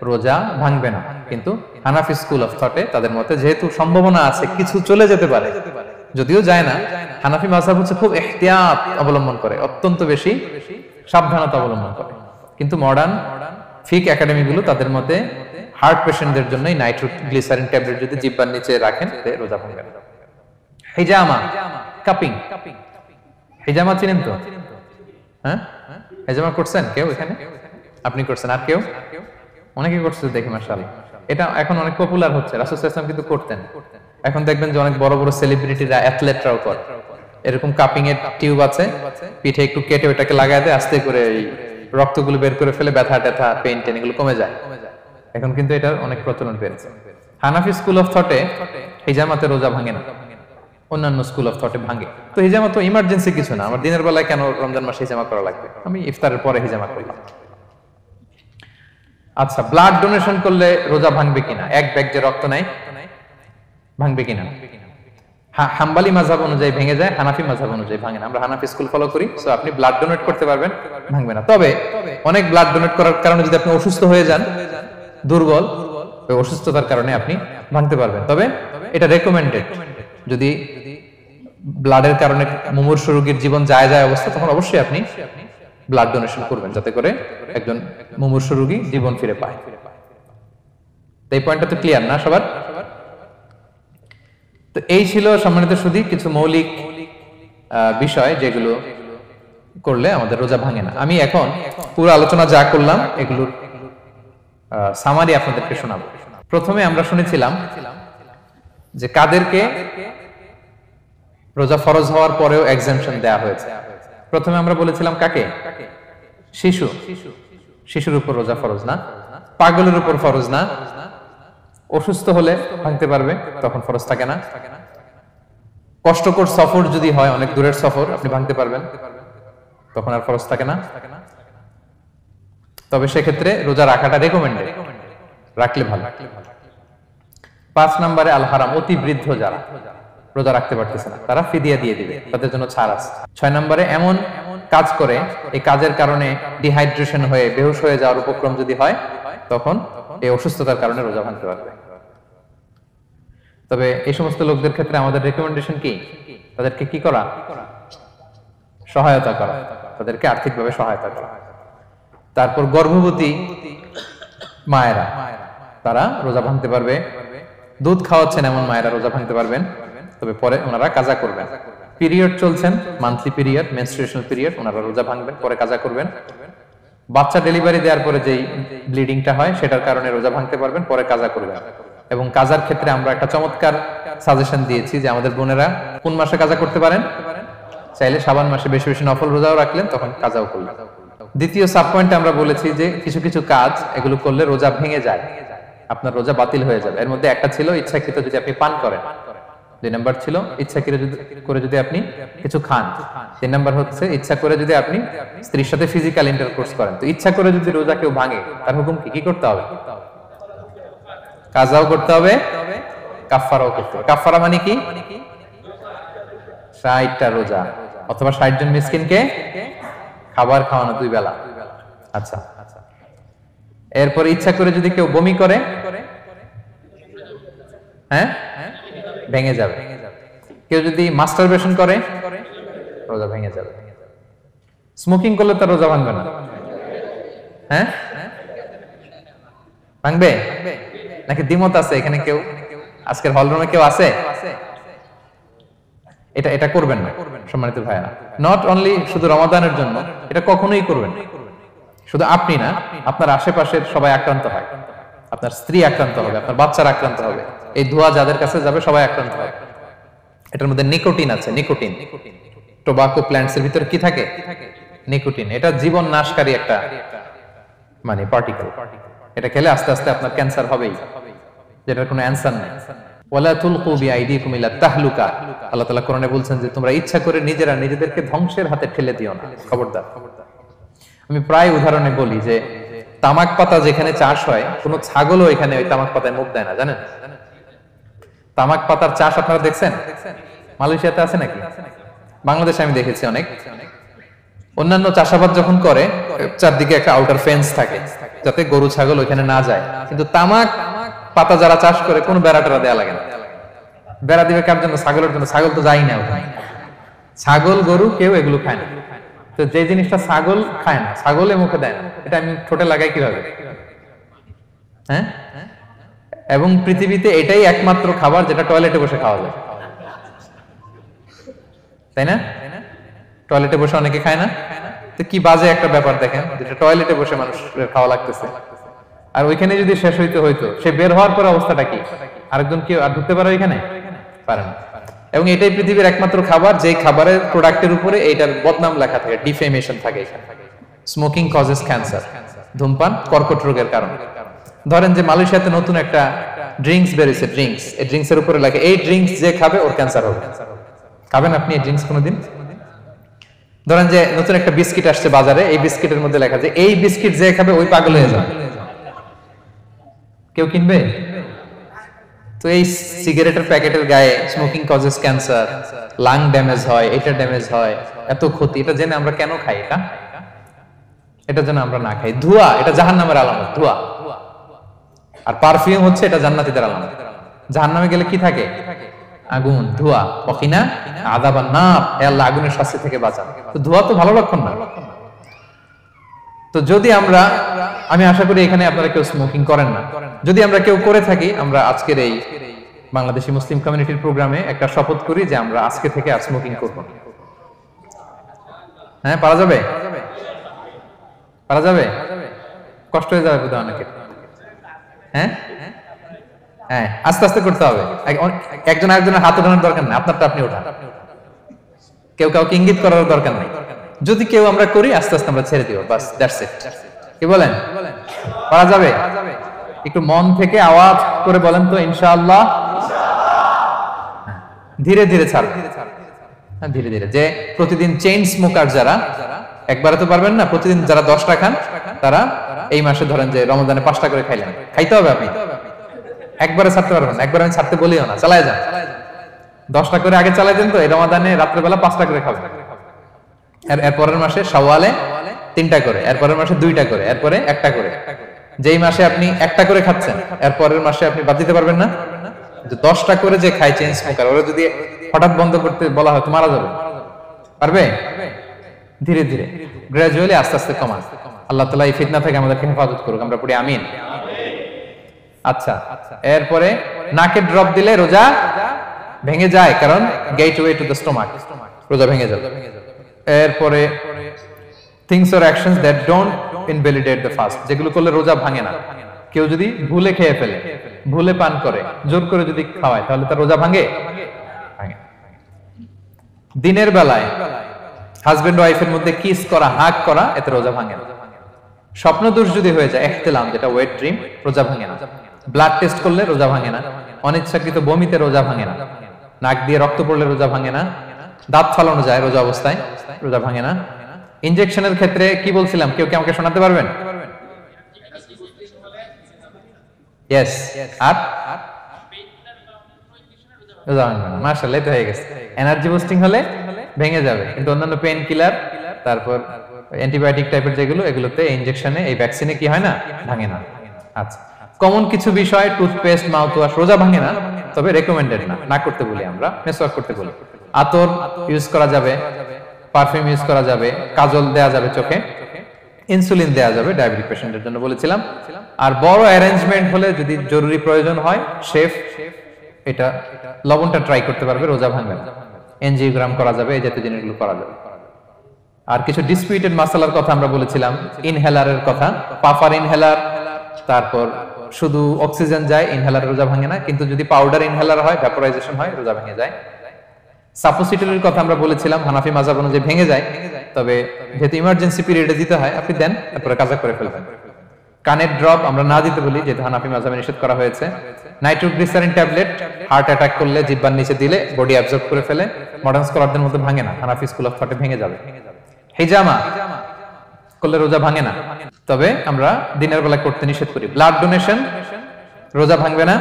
রোজা ভাঙবে না, কিন্তু হানাফি স্কুল অফ থটে তাদের মতে যেহেতু সম্ভাবনা আছে কিছু চলে যেতে পারে, যদিও যায় না, হানাফি মাযহাব হচ্ছে খুব ইহতিয়াত অবলম্বন করে, অত্যন্ত বেশি সাবধানতা অবলম্বন করে। কিন্তু মডার্ন ফিক একাডেমি গুলো তাদের মতে হার্ট পেশেন্টদের জন্য নাইট্রোগ্লিসারিন ট্যাবলেট যদি জিহ্বার নিচে রাখেন, রোজা ভাঙবে না। হিজামা, কাপিং, হিজামা চিনেন তো? হ্যাঁ, হিজামা করছেন কেউ এখানে? আপনি করছেন, আর কেউ? অনেকে করছে দেখি, মাশাআল্লাহ। এটা এখন অনেক পপুলার হচ্ছে, রাসূল সাল্লাল্লাহু আলাইহি ওয়াসাল্লাম কিন্তু করতেন। এখন দেখবেন যে অনেক বড় বড় সেলিব্রিটিরা, অ্যাথলেটরাও করে। এরকম কাপিং এর টিউব আছে, পিঠে একটু কেটে ওটাকে লাগায় দেয়, আস্তে করে এই রক্তগুলো বের করে ফেলে, ব্যথা ট্যাথা, পেইন টেন এগুলো কমে যায়। এখন কিন্তু এটার অনেক প্রচলন পেয়েছে। হানাফি স্কুল অফ থটে হিজামাতে রোজা ভাঙে না, অন্যান্য স্কুল অফ থটে ভাঙে। তো হিজামা তো ইমার্জেন্সি কিছু না, আমার দিনের বেলায় কেন রমজান মাসে হিজামা করা লাগবে, আমি ইফতারের পরে হিজামা করলাম। আচ্ছা, ব্লাড ডোনেশন করলে রোজা ভাঙবে কিনা? এক ব্যাগ যে রক্ত নেয়, ভাঙবে কিনা? হাম্বলি মাযহাব অনুযায়ী ভেঙে যায়, হানাফি মাযহাব অনুযায়ী ভাঙে না। আমরা হানাফি স্কুল ফলো করি, সো আপনি ব্লাড ডোনেট করতে পারবেন, ভাঙবে না। তবে অনেক ব্লাড ডোনেট করার কারণে যদি আপনি অসুস্থ হয়ে যান, দুর্বল, ওই অসুস্থতার কারণে আপনি ভাঙতে পারবেন। তবে এটা রেকমেন্ডেড, যদি ব্লাডের কারণে মুমূর্ষু রোগীর জীবন যায় অবস্থা, তখন অবশ্যই আপনি ব্লাড ডোনেশন করবেন, যাতে করে একজন মুমূর্ষু রোগী জীবন ফিরে পায়। এই পয়েন্টটা তো ক্লিয়ার না সবার? তো এই ছিল সম্মানিত সুধী কিছু মৌলিক বিষয়, যেগুলো করলে আমাদের রোজা ভাঙে না। আমি এখন পুরো আলোচনা যা করলাম এগুলোর সামারি আপনাদেরকে শোনাবো। প্রথমে আমরা শুনেছিলাম যে কাদেরকে রোজা ফরজ হওয়ার পরেও এক্সাম্পশন দেয়া হয়েছে। প্রথমে আমরা বলেছিলাম কাকে? শিশু, শিশুর উপর রোজা ফরজ না, পাগলের উপর ফরজ না, অসুস্থ হলে ভাঙতে পারবে, তখন ফরজ থাকে না। কষ্টকর সফর যদি হয়, অনেক দূরের সফর, আপনি ভাঙতে পারবেন, তখন আর ফরজ থাকে না। তবে সেক্ষেত্রে রোজা রাখাটা রেকমেন্ডেড, রাখলে ভালো। 5 নম্বরে আল হারাম, অতি বৃদ্ধ যারা রোজা রাখতে পারতেছে না, তারা ফিদিয়া দিয়ে দিবে, তাদের জন্য ছাড় আছে। 6 নম্বরে এমন কাজ করে, এই কাজের কারণে ডিহাইড্রেশন হয়ে বেহুশ হয়ে যাওয়ার উপক্রম যদি হয়, তখন এই অসুস্থতার কারণে রোজা ভাঙতে পারবে। তবে এই সমস্ত লোকদের ক্ষেত্রে আমাদের রেকমেন্ডেশন কি? তাদেরকে কি করা? সহায়তা করা, তাদেরকে আর্থিকভাবে সহায়তা করা। তারপর গর্ভবতী মায়েরা তারা রোজা ভাঙতে পারবে, দুধ খাওয়াচ্ছেন এমন মায়েরা রোজা ভাঙতে পারবেন, তবে পরে ওনারা কাজা করবেন। পিরিয়ড চলছেন, মান্থলি পিরিয়ড, মেনস্ট্রুয়েশনাল পিরিয়ড, ওনারা রোজা ভাঙবেন, পরে কাজা করবেন। বাচ্চা ডেলিভারি দেওয়ার পরে যেই ব্লিডিংটা হয় সেটার কারণে রোজা ভাঙতে পারবেন, পরে কাজা করবেন। এবং কাজার ক্ষেত্রে আমরা একটা চমৎকার সাজেশন দিয়েছি যে আমাদের বোনেরা কোন মাসে কাজা করতে পারেন, চাইলে শাবান মাসে বেশি বেশি নফল রোজাও রাখলেন, তখন কাজাও করলেন। দ্বিতীয় সাব পয়েন্টে আমরা বলেছি যে কিছু কিছু কাজ এগুলো করলে রোজা ভেঙে যায়, আপনার রোজা বাতিল হয়ে যাবে। এর মধ্যে একটা ছিল ইচ্ছাকৃত যদি আপনি পান করেন, 2 নাম্বার ছিল ইচ্ছাকৃত করে যদি আপনি কিছু খান, 3 নাম্বার হচ্ছে ইচ্ছা করে যদি আপনি স্ত্রীর সাথে ফিজিক্যাল ইন্টারকোর্স করেন। তো ইচ্ছা করে যদি রোজা কেউ ভাঙে তার হুকুম কি করতে হবে? কাজাও করতে হবে, কাফফারাও করতে হবে। কাফফারা মানে কি? 60টা রোজা অথবা 60 জন মিসকিনকে খাবার খাওয়ানো 2 বেলা। আচ্ছা, এরপর ইচ্ছা করে যদি কেউ বমি করে, হ্যাঁ, ভেঙে যাবে। কেউ যদি মাস্টারবেশন করে রোজা ভেঙে যাবে। স্মোকিং করলে তার রোজা ভাঙবে না, হ্যাঁ ভাঙবে নাকি দ্বিমত আছে এখানে? কেউ আজকের হল রুমে কেউ আছে? এটা করবেন না সম্মানিত ভাইরা। নট অনলি শুধু রমাদানের জন্য, এটা কখনোই করবেন না। শুধু আপনি না, আপনার আশেপাশের সবাই আক্রান্ত হয়, আপনার স্ত্রী আক্রান্ত হবে, আপনার বাচ্চারা আক্রান্ত হবে, এই ধোঁয়া যাদের কাছে যাবে সবাই আক্রান্ত হবে। এটার মধ্যে নিকোটিন আছে, নিকোটিন। টোবাকো প্ল্যান্টস এর ভিতরে কি থাকে? নিকোটিন। এটা জীবন নাশকারী একটা মানে পার্টিকেল। এটা খেলে আস্তে আস্তে আপনার ক্যান্সার হবেই, যেটার কোনো অ্যানসার নেই। ওয়ালা তুলকু বিআইদিকুম ইলা তাহলুকা, আল্লাহ তাআলা কোরআনে বলছেন যে তোমরা ইচ্ছা করে নিজেরা নিজেদেরকে ধ্বংসের হাতে ঠেলে দিও না, খবরদার। আমি প্রায় উদাহরণে বলি যে তামাক পাতা যেখানে চাষ হয়, কোনো ছাগলও এখানে ওই তামাক পাতায় মুখ দেয় না, জানেন? তামাক পাতার চাষ আপনারা দেখছেন? মালয়েশিয়াতে আছে নাকি? বাংলাদেশে আমি দেখেছি অনেক। অন্যান্য চাষাবাদ যখন করে চারদিকে একটা আউটার ফেন্স থাকে যাতে গরু ছাগল ওইখানে না যায়, কিন্তু তামাক পাতা যারা চাষ করে কোনো বেড়া টেরা দেয়া লাগে না। বেড়া দিবে কার জন্য? ছাগলের জন্য। ছাগল তো যাই না ওখানে, ছাগল গরু কেউ এগুলো খায় না। তো যে জিনিসটা ছাগল খায় না, ছাগলে মুখে দেয় না, এটা আমি ঠোঁটে লাগাই কিভাবে? হ্যাঁ, এবং পৃথিবীতে এটাই একমাত্র খাবার যেটা টয়লেটে বসে খাওয়া যায়, তাই না? টয়লেটে বসে অনেকে খায় না। তো কি বাজে একটা ব্যাপার দেখেন, যেটা টয়লেটে বসে মানুষের খাওয়া লাগতেছে, আর ওইখানে যদি শেষ হইতো সে বের হওয়ার পর অবস্থাটা কি? আরেকজন কি আর ঢুকতে পারে ওইখানে? পারে না। এবং এটাই পৃথিবীর একমাত্র খাবার যে খাবারের প্রোডাক্টের উপরে এইটার বদনাম লেখা থাকে, ডিফেমেশন থাকে এখানে। স্মোকিং কজেস ক্যান্সার, ধূমপান কর্কট রোগের কারণ। ধরেন যে মালয়েশিয়াতে নতুন একটা ড্রিঙ্কস বেরিয়েছে, ড্রিঙ্কস, এই ড্রিঙ্কস এর উপরে লেখা এই ড্রিঙ্কস যে খাবে ওর ক্যান্সার হবে। খাবেন আপনি এই ড্রিঙ্কস কোনোদিন? ধরেন যে নতুন একটা বিস্কিট আসছে বাজারে, এই বিস্কিটের মধ্যে লেখা যে এই বিস্কিট যে খাবে ওই পাগল হয়ে যাবে। কেউ কিনবে? তো এই সিগারেটের প্যাকেটের গায়ে smoking causes cancer, lung damage হয়, এটা ড্যামেজ হয়, এত ক্ষতি, এটা জেনে আমরা কেন খাই? এটা যেন আমরা না খাই। ধোঁয়া, এটা জাহান্নামের আলামত, ধোঁয়া। আর পারফিউম হচ্ছে এটা জান্নাতীদের আলামত। জাহান্নামে গেলে কি থাকে? আগুন, ধোঁয়া। ওয়াকিনা আযাবান নার, হে আল্লাহ আগুনের শাস্তি থেকে বাঁচান। তো ধোঁয়া তো ভালো লক্ষণ না। তো যদি আমি আশা করি এখানে আপনারা কেউ স্মোকিং করেন না। যদি আমরা কেউ করে থাকি, আমরা আজকের এই বাংলাদেশি মুসলিম কমিউনিটির প্রোগ্রামে একটা শপথ করি যে আমরা আজকে থেকে আর স্মোকিং করব না। হ্যাঁ, পারা যাবে? পারা যাবে? কষ্ট হয়ে যাবে বোধহয় অনেকের। হ্যাঁ হ্যাঁ, আস্তে আস্তে করতে হবে। একজন আরেকজনের হাত ওঠানোর দরকার নেই, আপনারটা আপনি ওঠান। কেউ কাউকে ইঙ্গিত করার দরকার নেই। যদি কেউ আমরা করি, আস্তে আস্তে আমরা ছেড়ে দিব, বাস, দ্যাটস ইট। কি বলেন? পারা যাবে? একটু মন থেকে আওয়াজ করে বলেন তো ইনশাআল্লাহ। ধীরে ধীরে ছাড়বেন, ধীরে ধীরে। যে প্রতিদিন চেইন স্মোকার যারা, একবারে তো পারবেন না, প্রতিদিন যারা 10টা খান তারা এই মাসে ধরেন যে রমজানে 5টা করে খাইলেন, খাইতে হবে আপনি। একবারে ছাড়তে পারবেন না, একবারে আমি ছাড়তে বলিও না, চালায় যান। 10টা করে আগে চালাই দেন, তো এই রমাদানে রাত্রেবেলা 5টা করে খাবেন। এরপরের মাসে শাওয়ালে 3টা করে, এরপরের মাসে 2টা করে, এরপরে 1টা করে। যেই মাসে আপনি 1টা করে খাচ্ছেন, এরপরের মাসে আপনি বাদ দিতে পারবেন না। 10টা করে যে খায় চেইন স্মোকার, ওরা যদি হঠাৎ বন্ধ করতে বলা হয় তো মারা যাবে। পারবে? ধীরে ধীরে গ্রাজুয়ালি আস্তে আস্তে কমান। আল্লাহ তাআলা এই ফিতনা থেকে আমাদেরকে হেফাজত করুক, আমরা পড়ি আমিন। আচ্ছা, এরপরে নাকে ড্রপ দিলে রোজা ভেঙে যায়, কারণ গেটওয়ে টু দ্য স্টোমাক, রোজা ভেঙে যাবে। এরপরে things or actions that don't invalidate the fast, যেগুলো করলে রোজা ভাঙে না। কেউ যদি ভুলে খেয়ে ফেলে, ভুলে পান করে, জোর করে যদি খাওয়ায়, তাহলে তার রোজা ভাঙে? ভাঙে। দিনের বেলায় হাজবেন্ড ওয়াইফের মধ্যে কিস করা, হাগ করা, এতে রোজা ভাঙে না। স্বপ্ন দোষ যদি হয়ে যায়, ইহতিলাম যেটা ওয়েট ড্রিম, রোজা ভাঙে না। ব্লাড টেস্ট করলে রোজা ভাঙে না। অনিচ্ছাকৃত বমিতে রোজা ভাঙে না। নাক দিয়ে রক্ত পড়লে রোজা ভাঙে না। দাঁত ফালানো যায় রোজা অবস্থায়, রোজা ভাঙে না। ইনজেকশনের ক্ষেত্রে কি বলছিলাম, কেউ কি আমাকে শোনাতে পারবেন? ইয়েস, আর রোজা ভাঙবে না। মাশাআল্লাহ, এটা হয়ে গেছে। এনার্জি বুস্টিং হলে ভেঙে যাবে, কিন্তু অন্যান্য পেন কিলার, তারপর অ্যান্টিবায়োটিক টাইপের যেগুলো, এগুলোতে ইনজেকশনে, এই ভ্যাকসিনে কি হয় না, ভাঙে না। আচ্ছা, কমন কিছু বিষয়, টুথপেস্ট, মাউথ ওয়াশ, রোজা ভাঙে না, তবে রেকমেন্ডেড না, না করতে বলি আমরা, মেসওয়াক করতে বলি। আতর ইউজ করা যাবে, পারফিউম ইউজ করা যাবে, কাজল দেয়া যাবে চোখে, ইনসুলিন দেয়া যাবে ডায়াবেটিক পেশেন্টের জন্য বলেছিলাম। আর বড় অ্যারেঞ্জমেন্ট হলে, যদি জরুরি প্রয়োজন হয়, শেফ এটা লবণটা ট্রাই করতে পারবে, রোজা ভাঙবে না। এনজিওগ্রাম করা যাবে, এই জাতীয় জিনিসগুলো করা যাবে। আর কিছু ডিসপিউটেড মাসালার কথা আমরা বলেছিলাম, ইনহেলারের কথা, পাফার ইনহেলার, তারপর শুধু অক্সিজেন যায়, ইনহেলার রোজা ভাঙে না, কিন্তু যদি পাউডার ইনহেলার হয়, ভ্যাপোরাইজেশন হয়, রোজা ভেঙে যায়। সাপোসিটরির কথা আমরা বলেছিলাম, হানাফি মাযহাব অনুযায়ী ভেঙে যায়, তবে যেহেতু ইমার্জেন্সি পিরিয়ডে দিতে হয়, আপনি দেন, তারপরে কাজা করে ফেলবেন। কানের ড্রপ আমরা না দিতে বলি, যেহেতু হানাফি মাযহাবে নিষেধ করা হয়েছে। নাইট্রোগ্লিসারিন ট্যাবলেট হার্ট অ্যাটাক করলে জিহ্বার নিচে দিলে বডি অ্যাবজর্ব করে ফেলে, মডার্ন স্কলারদের মধ্যে ভাঙে না, হানাফি স্কুল অফ থটে ভেঙে যাবে। হিজামা করলে রোজা ভাঙে না, তবে আমরা দিনের বেলা করতে নিষেধ করি। ব্লাড ডোনেশন রোজা ভাঙবে না,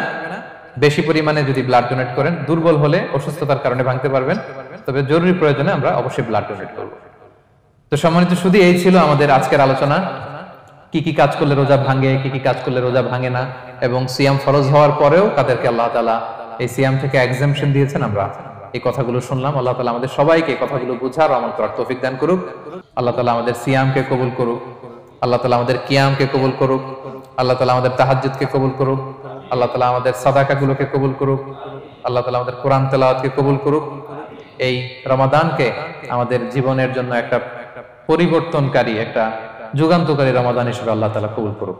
বেশি পরিমাণে যদি ব্লাড ডোনেট করেন, দুর্বল হলে অসুস্থতার কারণে ভাঙতে পারবেন, তবে জরুরি প্রয়োজনে আমরা অবশ্যই ব্লাড ডোনেট করব। তো সম্মানিত শুধু এই ছিল আমাদের আজকের আলোচনা, কি কি কাজ করলে রোজা ভাঙে, কি কি কাজ করলে রোজা ভাঙে না, এবং সিয়াম ফরজ হওয়ার পরেও তাদেরকে আল্লাহ তাআলা এই সিয়াম থেকে এক্সাম্পশন দিয়েছেন। আমরা এই কথাগুলো শুনলাম। আল্লাহ তাআলা আমাদের সবাইকে কথাগুলো বুঝার ও আমল করার তৌফিক দান করুক। আল্লাহ তাআলা আমাদের সিয়ামকে কবুল করুক, আল্লাহ তাআলা আমাদের কিয়ামকে কবুল করুক, আল্লাহ তাআলা আমাদের তাহাজ্জুদকে কবুল করুক, আল্লাহ তাআলা আমাদের সাদাকাগুলোকে কবুল করুক, আল্লাহ তাআলা আমাদের কোরআন তেলাওয়াতকে কবুল করুক। এই রমাদানকে আমাদের জীবনের জন্য একটা পরিবর্তনকারী, একটা যুগান্তকারী রমাদান হিসেবে আল্লাহ তাআলা কবুল করুক।